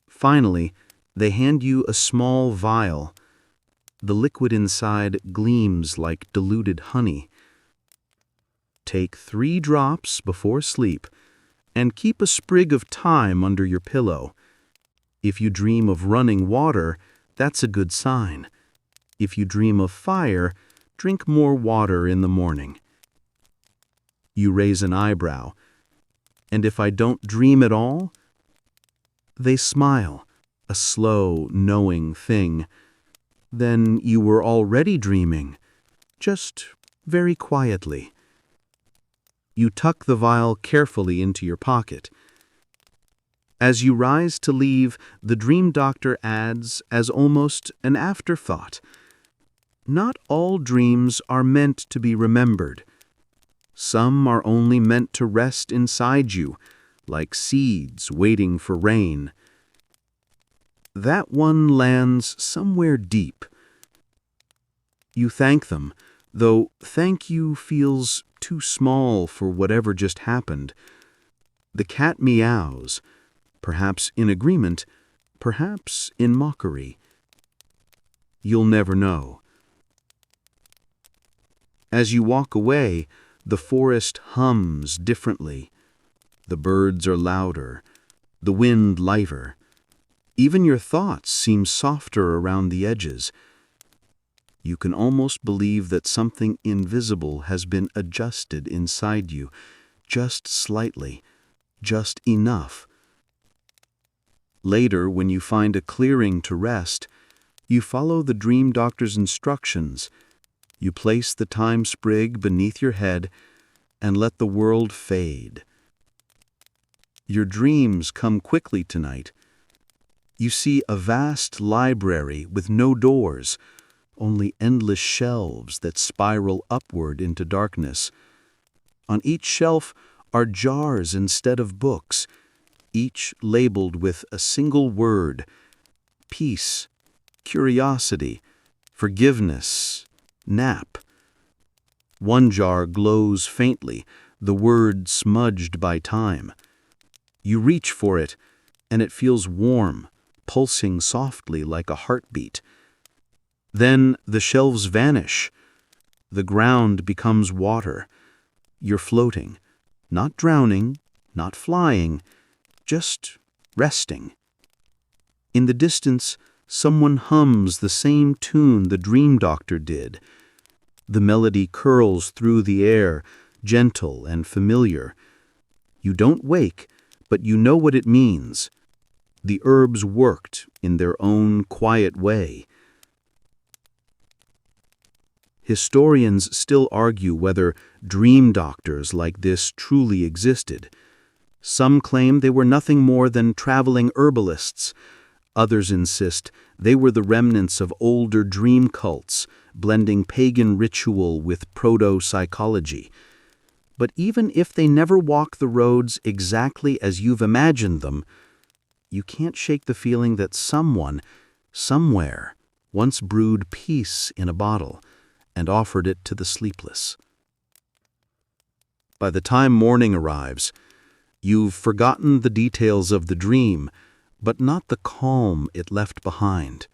Finally, they hand you a small vial. The liquid inside gleams like diluted honey. Take 3 drops before sleep and keep a sprig of thyme under your pillow. If you dream of running water, that's a good sign. If you dream of fire, drink more water in the morning. You raise an eyebrow. "And if I don't dream at all?" They smile, a slow, knowing thing. "Then you were already dreaming, just very quietly." You tuck the vial carefully into your pocket. As you rise to leave, the dream doctor adds, as almost an afterthought, "Not all dreams are meant to be remembered. Some are only meant to rest inside you, like seeds waiting for rain." That one lands somewhere deep. You thank them, though thank you feels too small for whatever just happened. The cat meows, perhaps in agreement, perhaps in mockery. You'll never know. As you walk away, the forest hums differently. The birds are louder, the wind lighter. Even your thoughts seem softer around the edges. You can almost believe that something invisible has been adjusted inside you, just slightly, just enough. Later, when you find a clearing to rest, you follow the dream doctor's instructions. You place the thyme sprig beneath your head and let the world fade. Your dreams come quickly tonight. You see a vast library with no doors, only endless shelves that spiral upward into darkness. On each shelf are jars instead of books, each labeled with a single word: peace, curiosity, forgiveness, nap. One jar glows faintly, the word smudged by time. You reach for it, and it feels warm, pulsing softly like a heartbeat. Then the shelves vanish. The ground becomes water. You're floating, not drowning, not flying, just resting. In the distance, someone hums the same tune the dream doctor did. The melody curls through the air, gentle and familiar. You don't wake, but you know what it means. The herbs worked in their own quiet way. Historians still argue whether dream doctors like this truly existed. Some claim they were nothing more than traveling herbalists. Others insist they were the remnants of older dream cults, blending pagan ritual with proto-psychology. But even if they never walk the roads exactly as you've imagined them, you can't shake the feeling that someone, somewhere, once brewed peace in a bottle and offered it to the sleepless. By the time morning arrives, you've forgotten the details of the dream, but not the calm it left behind.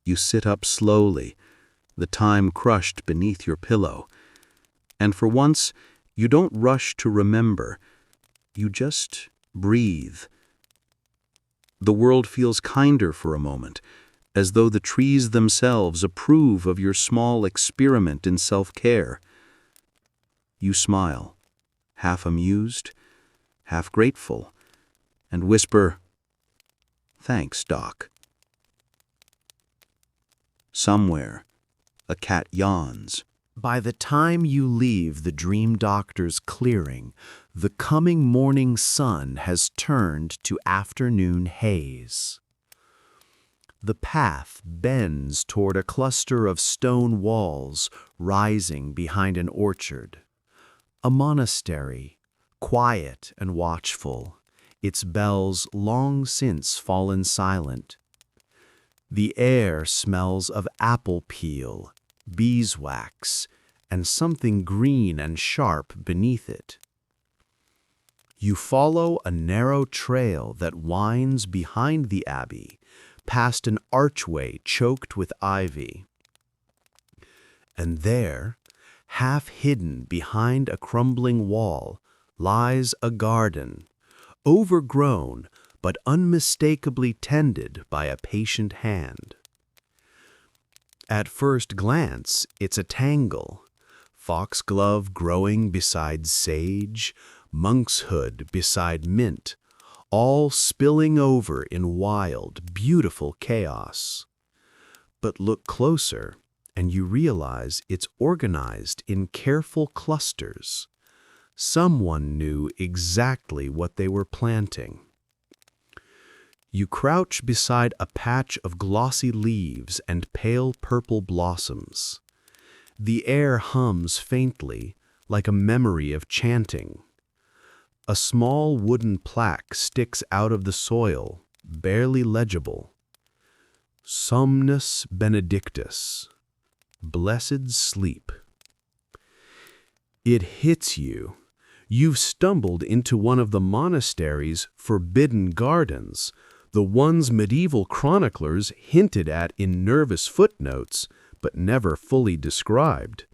You sit up slowly, the time crushed beneath your pillow, and for once, you don't rush to remember. You just breathe. The world feels kinder for a moment, as though the trees themselves approve of your small experiment in self-care. You smile, half amused, half grateful, and whisper, "Thanks, Doc." Somewhere, a cat yawns. By the time you leave the dream doctor's clearing, the coming morning sun has turned to afternoon haze. The path bends toward a cluster of stone walls rising behind an orchard. A monastery, quiet and watchful, its bells long since fallen silent. The air smells of apple peel, beeswax, and something green and sharp beneath it. You follow a narrow trail that winds behind the abbey, past an archway choked with ivy. And there, half hidden behind a crumbling wall, lies a garden, overgrown but unmistakably tended by a patient hand. At first glance, it's a tangle: foxglove growing beside sage, monkshood beside mint, all spilling over in wild, beautiful chaos. But look closer, and you realize it's organized in careful clusters. Someone knew exactly what they were planting. You crouch beside a patch of glossy leaves and pale purple blossoms. The air hums faintly, like a memory of chanting. A small wooden plaque sticks out of the soil, barely legible. Somnus benedictus, blessed sleep. It hits you. You've stumbled into one of the monasteries' forbidden gardens, the ones medieval chroniclers hinted at in nervous footnotes, but never fully described.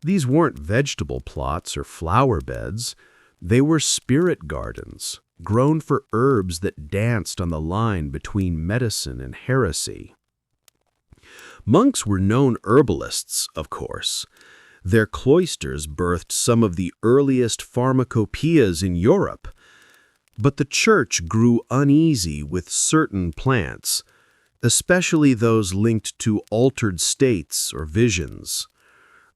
These weren't vegetable plots or flower beds. They were spirit gardens, grown for herbs that danced on the line between medicine and heresy. Monks were known herbalists, of course. Their cloisters birthed some of the earliest pharmacopoeias in Europe. But the church grew uneasy with certain plants, especially those linked to altered states or visions.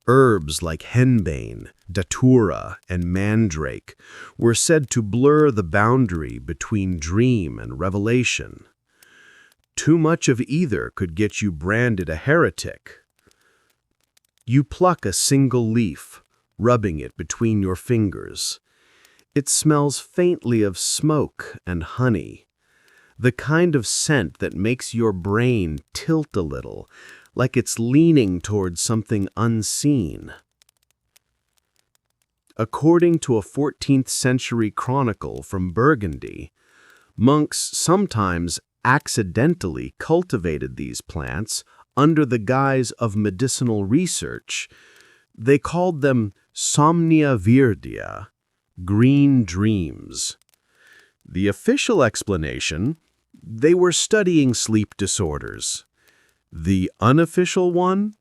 Herbs like henbane, datura, and mandrake were said to blur the boundary between dream and revelation. Too much of either could get you branded a heretic. You pluck a single leaf, rubbing it between your fingers. It smells faintly of smoke and honey, the kind of scent that makes your brain tilt a little, like it's leaning towards something unseen. According to a 14th century chronicle from Burgundy, monks sometimes accidentally cultivated these plants under the guise of medicinal research. They called them somnia virdia, green dreams. The official explanation: they were studying sleep disorders. The unofficial one?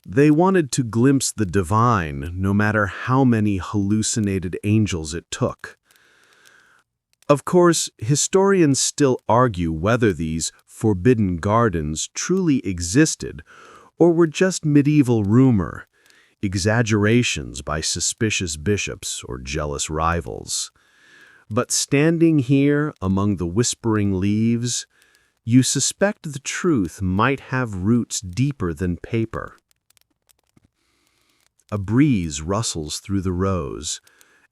They wanted to glimpse the divine, no matter how many hallucinated angels it took. Of course, historians still argue whether these forbidden gardens truly existed or were just medieval rumor, exaggerations by suspicious bishops or jealous rivals. But standing here among the whispering leaves, you suspect the truth might have roots deeper than paper. A breeze rustles through the rows,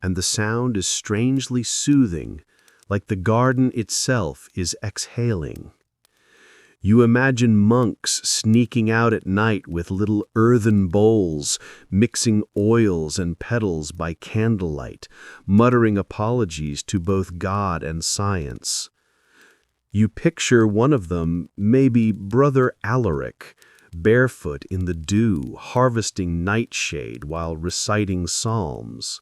and the sound is strangely soothing, like the garden itself is exhaling. You imagine monks sneaking out at night with little earthen bowls, mixing oils and petals by candlelight, muttering apologies to both God and science. You picture one of them, maybe Brother Alaric, barefoot in the dew, harvesting nightshade while reciting psalms.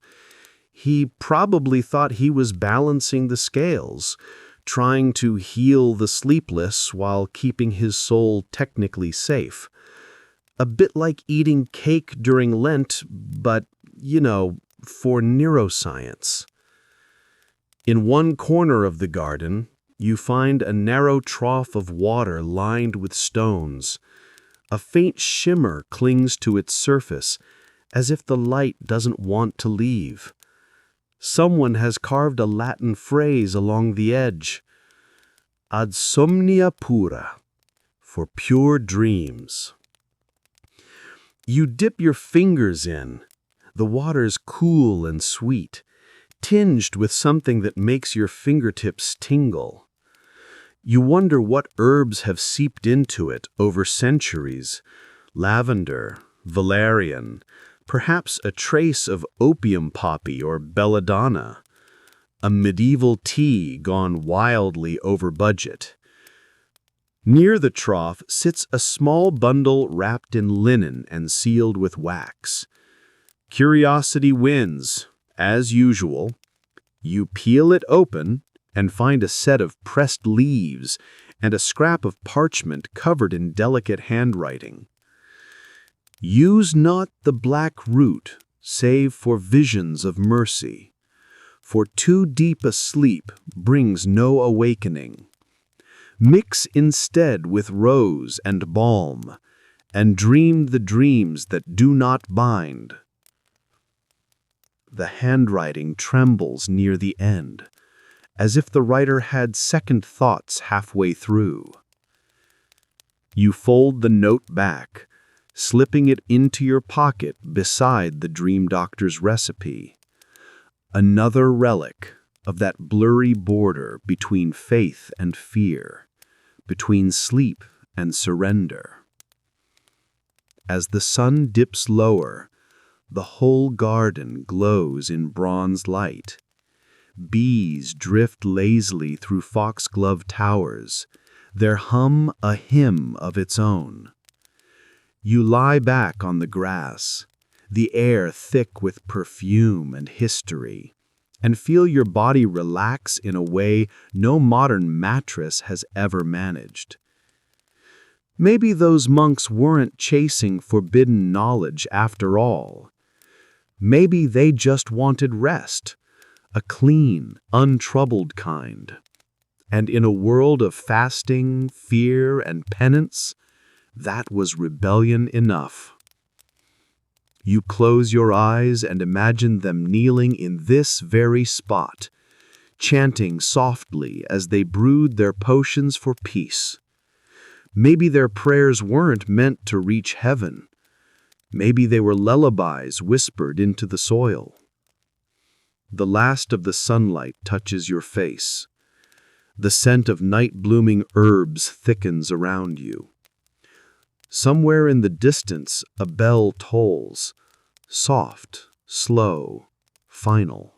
He probably thought he was balancing the scales, trying to heal the sleepless while keeping his soul technically safe. A bit like eating cake during Lent, but, for neuroscience. In one corner of the garden, you find a narrow trough of water lined with stones. A faint shimmer clings to its surface, as if the light doesn't want to leave. Someone has carved a Latin phrase along the edge. Ad somnia pura, for pure dreams. You dip your fingers in. The water's cool and sweet, tinged with something that makes your fingertips tingle. You wonder what herbs have seeped into it over centuries. Lavender, valerian, perhaps a trace of opium poppy or belladonna. A medieval tea gone wildly over budget. Near the trough sits a small bundle wrapped in linen and sealed with wax. Curiosity wins, as usual. You peel it open and find a set of pressed leaves and a scrap of parchment covered in delicate handwriting. Use not the black root, save for visions of mercy. For too deep a sleep brings no awakening. Mix instead with rose and balm, and dream the dreams that do not bind. The handwriting trembles near the end, as if the writer had second thoughts halfway through. You fold the note back, slipping it into your pocket beside the dream doctor's recipe. Another relic, of that blurry border between faith and fear, between sleep and surrender. As the sun dips lower, the whole garden glows in bronze light. Bees drift lazily through foxglove towers, their hum a hymn of its own. You lie back on the grass, the air thick with perfume and history, and feel your body relax in a way no modern mattress has ever managed. Maybe those monks weren't chasing forbidden knowledge after all. Maybe they just wanted rest, a clean, untroubled kind. And in a world of fasting, fear, and penance, that was rebellion enough. You close your eyes and imagine them kneeling in this very spot, chanting softly as they brewed their potions for peace. Maybe their prayers weren't meant to reach heaven. Maybe they were lullabies whispered into the soil. The last of the sunlight touches your face. The scent of night-blooming herbs thickens around you. Somewhere in the distance, a bell tolls, soft, slow, final.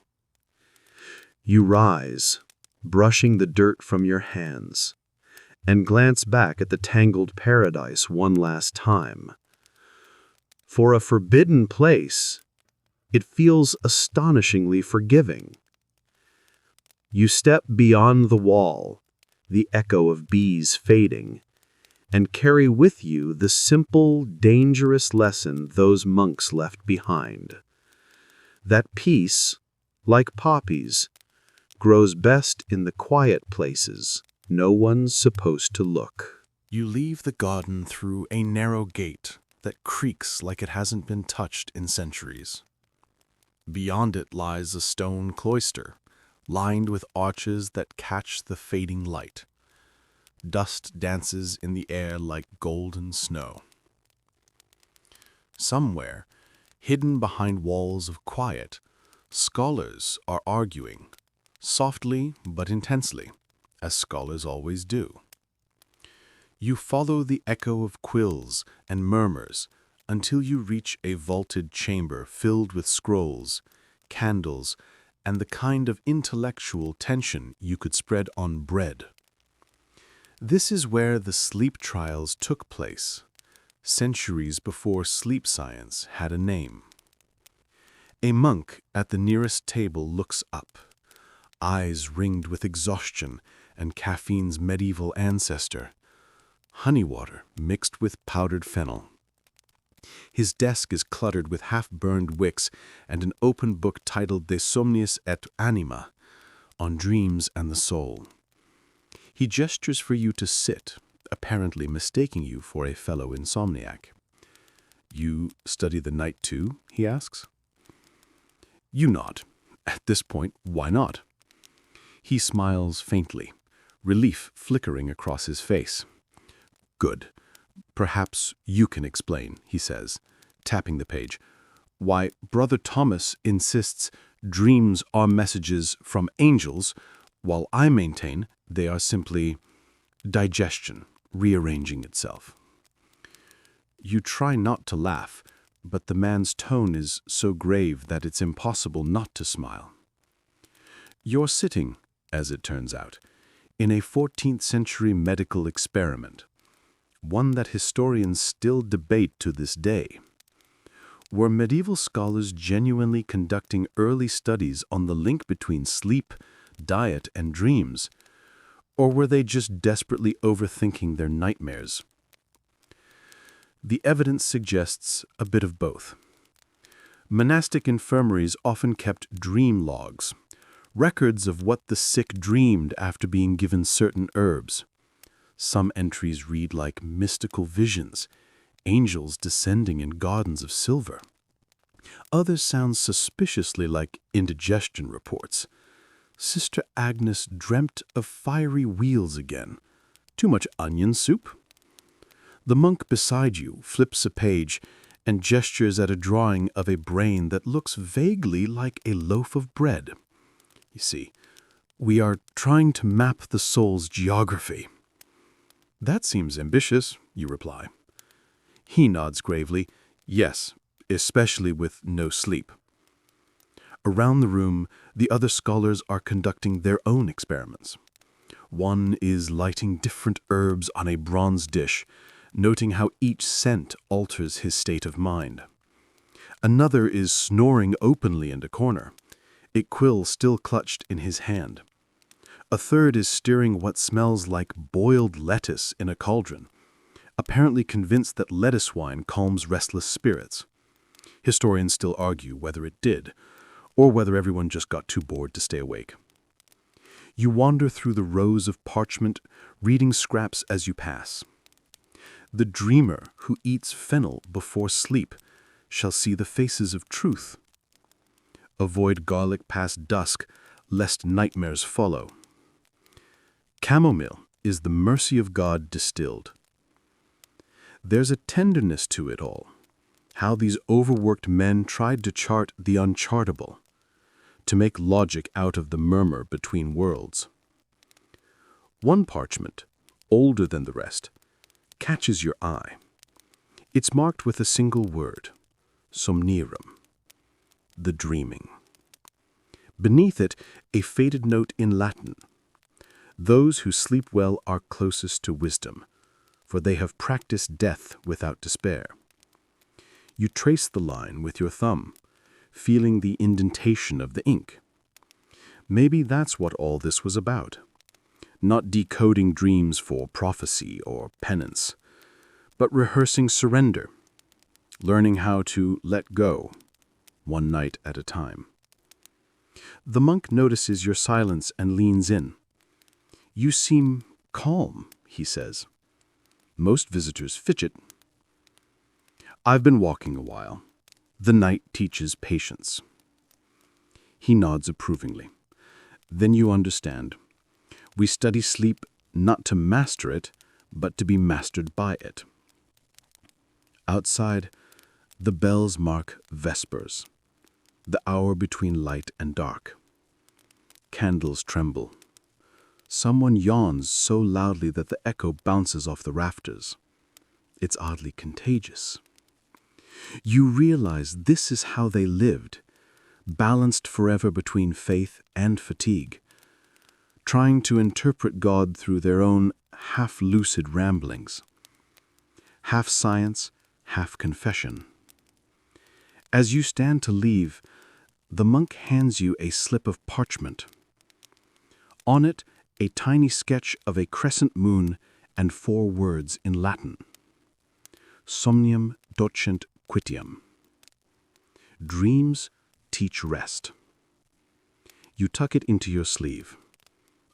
You rise, brushing the dirt from your hands, and glance back at the tangled paradise one last time. For a forbidden place, it feels astonishingly forgiving. You step beyond the wall, the echo of bees fading, and carry with you the simple, dangerous lesson those monks left behind. That peace, like poppies, grows best in the quiet places no one's supposed to look. You leave the garden through a narrow gate that creaks like it hasn't been touched in centuries. Beyond it lies a stone cloister, lined with arches that catch the fading light. Dust dances in the air like golden snow. Somewhere, hidden behind walls of quiet, scholars are arguing, softly but intensely, as scholars always do. You follow the echo of quills and murmurs until you reach a vaulted chamber filled with scrolls, candles, and the kind of intellectual tension you could spread on bread. This is where the sleep trials took place, centuries before sleep science had a name. A monk at the nearest table looks up, eyes ringed with exhaustion and caffeine's medieval ancestor, honey water mixed with powdered fennel. His desk is cluttered with half-burned wicks and an open book titled De Somnis et Anima, on dreams and the soul. He gestures for you to sit, apparently mistaking you for a fellow insomniac. You study the night too, he asks. You nod. At this point, why not? He smiles faintly, relief flickering across his face. Good. Perhaps you can explain, he says, tapping the page, why Brother Thomas insists dreams are messages from angels, while I maintain they are simply digestion rearranging itself. You try not to laugh, but the man's tone is so grave that it's impossible not to smile. You're sitting, as it turns out, in a 14th century medical experiment, one that historians still debate to this day. Were medieval scholars genuinely conducting early studies on the link between sleep, diet, and dreams, or were they just desperately overthinking their nightmares? The evidence suggests a bit of both. Monastic infirmaries often kept dream logs, records of what the sick dreamed after being given certain herbs. Some entries read like mystical visions, angels descending in gardens of silver. Others sound suspiciously like indigestion reports. Sister Agnes dreamt of fiery wheels again. Too much onion soup? The monk beside you flips a page and gestures at a drawing of a brain that looks vaguely like a loaf of bread. You see, We are trying to map the soul's geography. That seems ambitious, you reply. He nods gravely. Yes, especially with no sleep. Around the room, the other scholars are conducting their own experiments. One is lighting different herbs on a bronze dish, noting how each scent alters his state of mind. Another is snoring openly in a corner, a quill still clutched in his hand. A third is stirring what smells like boiled lettuce in a cauldron, apparently convinced that lettuce wine calms restless spirits. Historians still argue whether it did, or whether everyone just got too bored to stay awake. You wander through the rows of parchment, reading scraps as you pass. The dreamer who eats fennel before sleep shall see the faces of truth. Avoid garlic past dusk, lest nightmares follow. Chamomile is the mercy of God distilled. There's a tenderness to it all, how these overworked men tried to chart the unchartable, to make logic out of the murmur between worlds. One parchment, older than the rest, catches your eye. It's marked with a single word, somnirum, the dreaming. Beneath it, a faded note in Latin. Those who sleep well are closest to wisdom, for they have practiced death without despair. You trace the line with your thumb, feeling the indentation of the ink. Maybe that's what all this was about. Not decoding dreams for prophecy or penance, but rehearsing surrender, learning how to let go, one night at a time. The monk notices your silence and leans in. You seem calm, he says. Most visitors fidget. I've been walking a while. The night teaches patience. He nods approvingly. Then you understand. We study sleep not to master it, but to be mastered by it. Outside, the bells mark vespers, the hour between light and dark. Candles tremble. Someone yawns so loudly that the echo bounces off the rafters. It's oddly contagious. You realize this is how they lived, balanced forever between faith and fatigue, trying to interpret God through their own half-lucid ramblings. Half science, half confession. As you stand to leave, the monk hands you a slip of parchment. On it, a tiny sketch of a crescent moon and 4 words in Latin. Somnium docent quitiam. Dreams teach rest. You tuck it into your sleeve,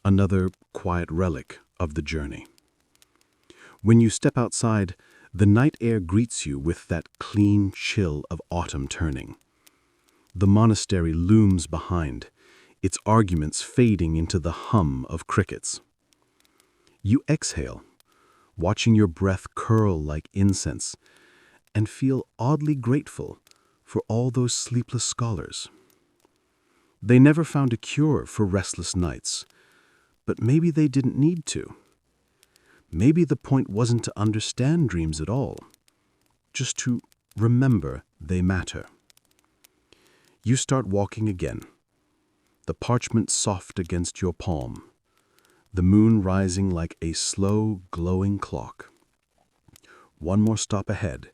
another quiet relic of the journey. When you step outside, the night air greets you with that clean chill of autumn turning. The monastery looms behind, its arguments fading into the hum of crickets. You exhale, watching your breath curl like incense, and feel oddly grateful for all those sleepless scholars. They never found a cure for restless nights, but maybe they didn't need to. Maybe the point wasn't to understand dreams at all, just to remember they matter. You start walking again, the parchment soft against your palm, the moon rising like a slow, glowing clock. One more stop ahead,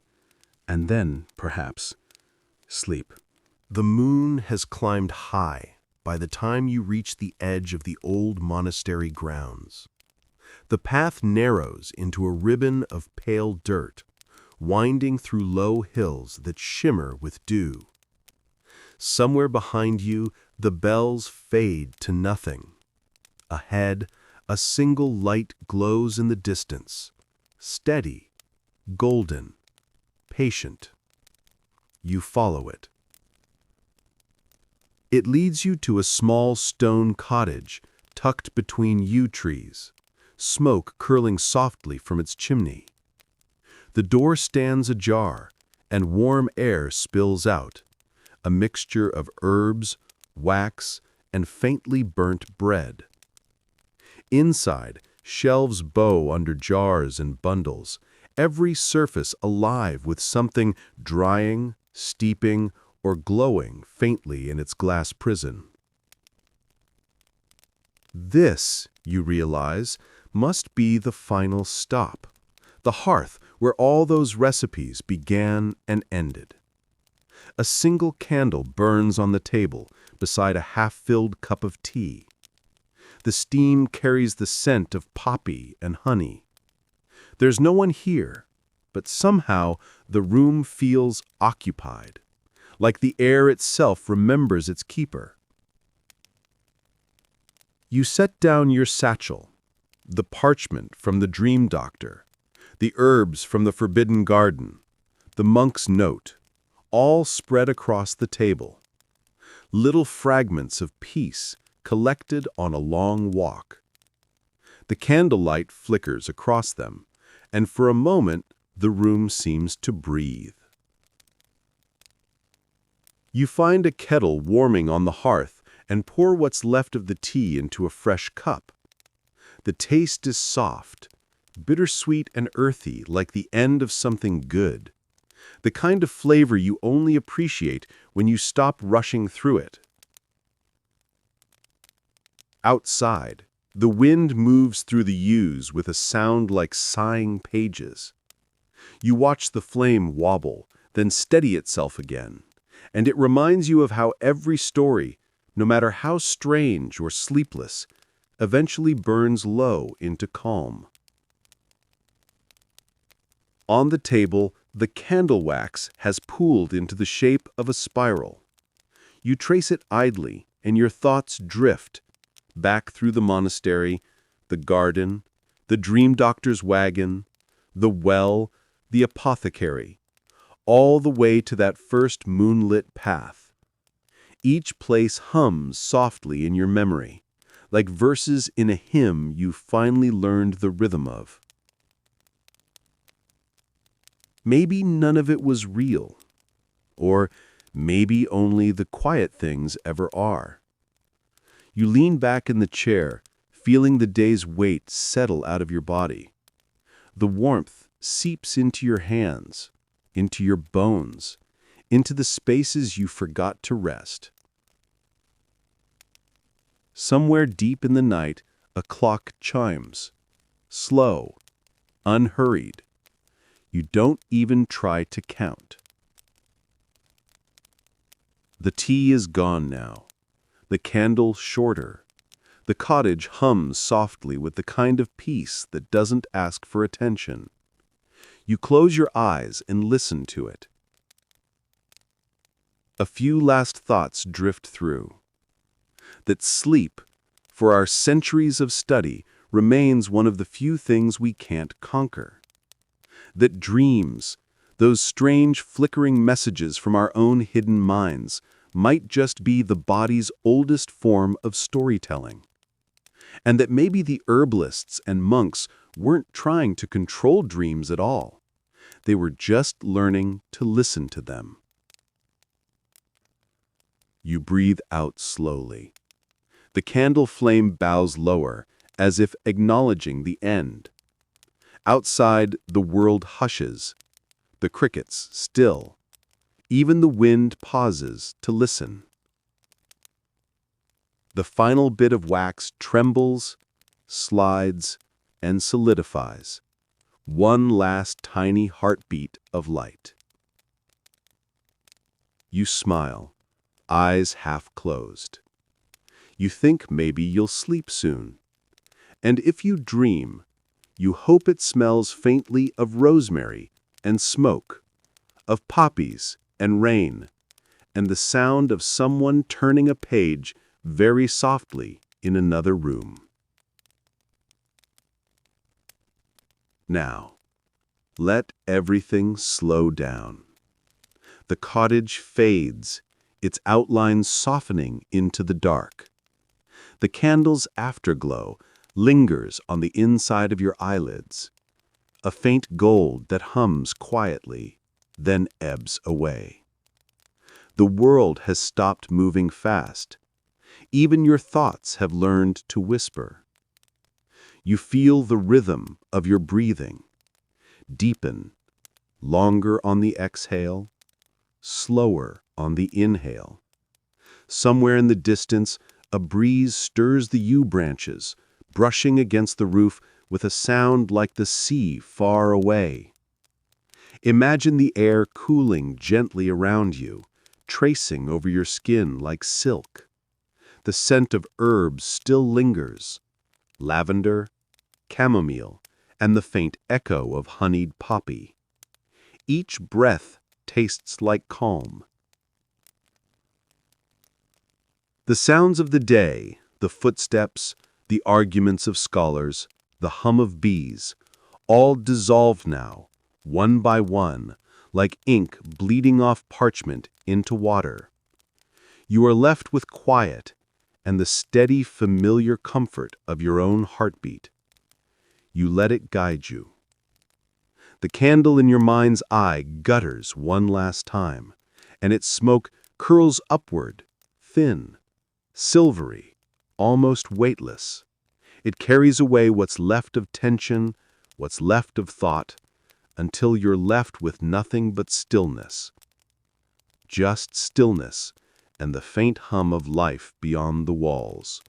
and then, perhaps, sleep. The moon has climbed high by the time you reach the edge of the old monastery grounds. The path narrows into a ribbon of pale dirt, winding through low hills that shimmer with dew. Somewhere behind you, the bells fade to nothing. Ahead, a single light glows in the distance, steady, golden, patient. You follow it. It leads you to a small stone cottage tucked between yew trees, smoke curling softly from its chimney. The door stands ajar, and warm air spills out, a mixture of herbs, wax, and faintly burnt bread. Inside, shelves bow under jars and bundles, every surface alive with something drying, steeping, or glowing faintly in its glass prison. This, you realize, must be the final stop, the hearth where all those recipes began and ended. A single candle burns on the table beside a half-filled cup of tea. The steam carries the scent of poppy and honey. There's no one here, but somehow the room feels occupied, like the air itself remembers its keeper. You set down your satchel, the parchment from the dream doctor, the herbs from the forbidden garden, the monk's note, all spread across the table. Little fragments of peace collected on a long walk. The candlelight flickers across them, and for a moment the room seems to breathe. You find a kettle warming on the hearth and pour what's left of the tea into a fresh cup. The taste is soft, bittersweet and earthy, like the end of something good, the kind of flavor you only appreciate when you stop rushing through it. Outside, the wind moves through the yews with a sound like sighing pages. You watch the flame wobble, then steady itself again, and it reminds you of how every story, no matter how strange or sleepless, eventually burns low into calm. On the table, the candle wax has pooled into the shape of a spiral. You trace it idly, and your thoughts drift back through the monastery, the garden, the dream doctor's wagon, the well, the apothecary, all the way to that first moonlit path. Each place hums softly in your memory, like verses in a hymn you finally learned the rhythm of. Maybe none of it was real, or maybe only the quiet things ever are. You lean back in the chair, feeling the day's weight settle out of your body. The warmth seeps into your hands, into your bones, into the spaces you forgot to rest. Somewhere deep in the night, a clock chimes, slow, unhurried. You don't even try to count. The tea is gone now, the candle shorter. The cottage hums softly with the kind of peace that doesn't ask for attention. You close your eyes and listen to it. A few last thoughts drift through. That sleep, for our centuries of study, remains one of the few things we can't conquer. That dreams, those strange flickering messages from our own hidden minds, might just be the body's oldest form of storytelling. And that maybe the herbalists and monks weren't trying to control dreams at all. They were just learning to listen to them. You breathe out slowly. The candle flame bows lower, as if acknowledging the end. Outside, the world hushes, the crickets still. Even the wind pauses to listen. The final bit of wax trembles, slides, and solidifies. One last tiny heartbeat of light. You smile, eyes half closed. You think maybe you'll sleep soon. And if you dream, you hope it smells faintly of rosemary and smoke, of poppies and rain, and the sound of someone turning a page very softly in another room. Now, let everything slow down. The cottage fades, its outlines softening into the dark. The candle's afterglow lingers on the inside of your eyelids, a faint gold that hums quietly, then ebbs away. The world has stopped moving fast. Even your thoughts have learned to whisper. You feel the rhythm of your breathing. Deepen, longer on the exhale, slower on the inhale. Somewhere in the distance, a breeze stirs the yew branches, brushing against the roof with a sound like the sea far away. Imagine the air cooling gently around you, tracing over your skin like silk. The scent of herbs still lingers, lavender, chamomile, and the faint echo of honeyed poppy. Each breath tastes like calm. The sounds of the day, the footsteps, the arguments of scholars, the hum of bees, all dissolve now, one by one, like ink bleeding off parchment into water. You are left with quiet and the steady, familiar comfort of your own heartbeat. You let it guide you. The candle in your mind's eye gutters one last time, and its smoke curls upward, thin, silvery, almost weightless. It carries away what's left of tension, what's left of thought, until you're left with nothing but stillness. Just stillness and the faint hum of life beyond the walls,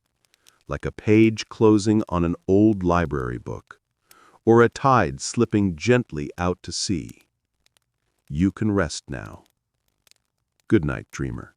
like a page closing on an old library book, or a tide slipping gently out to sea. You can rest now. Good night, dreamer.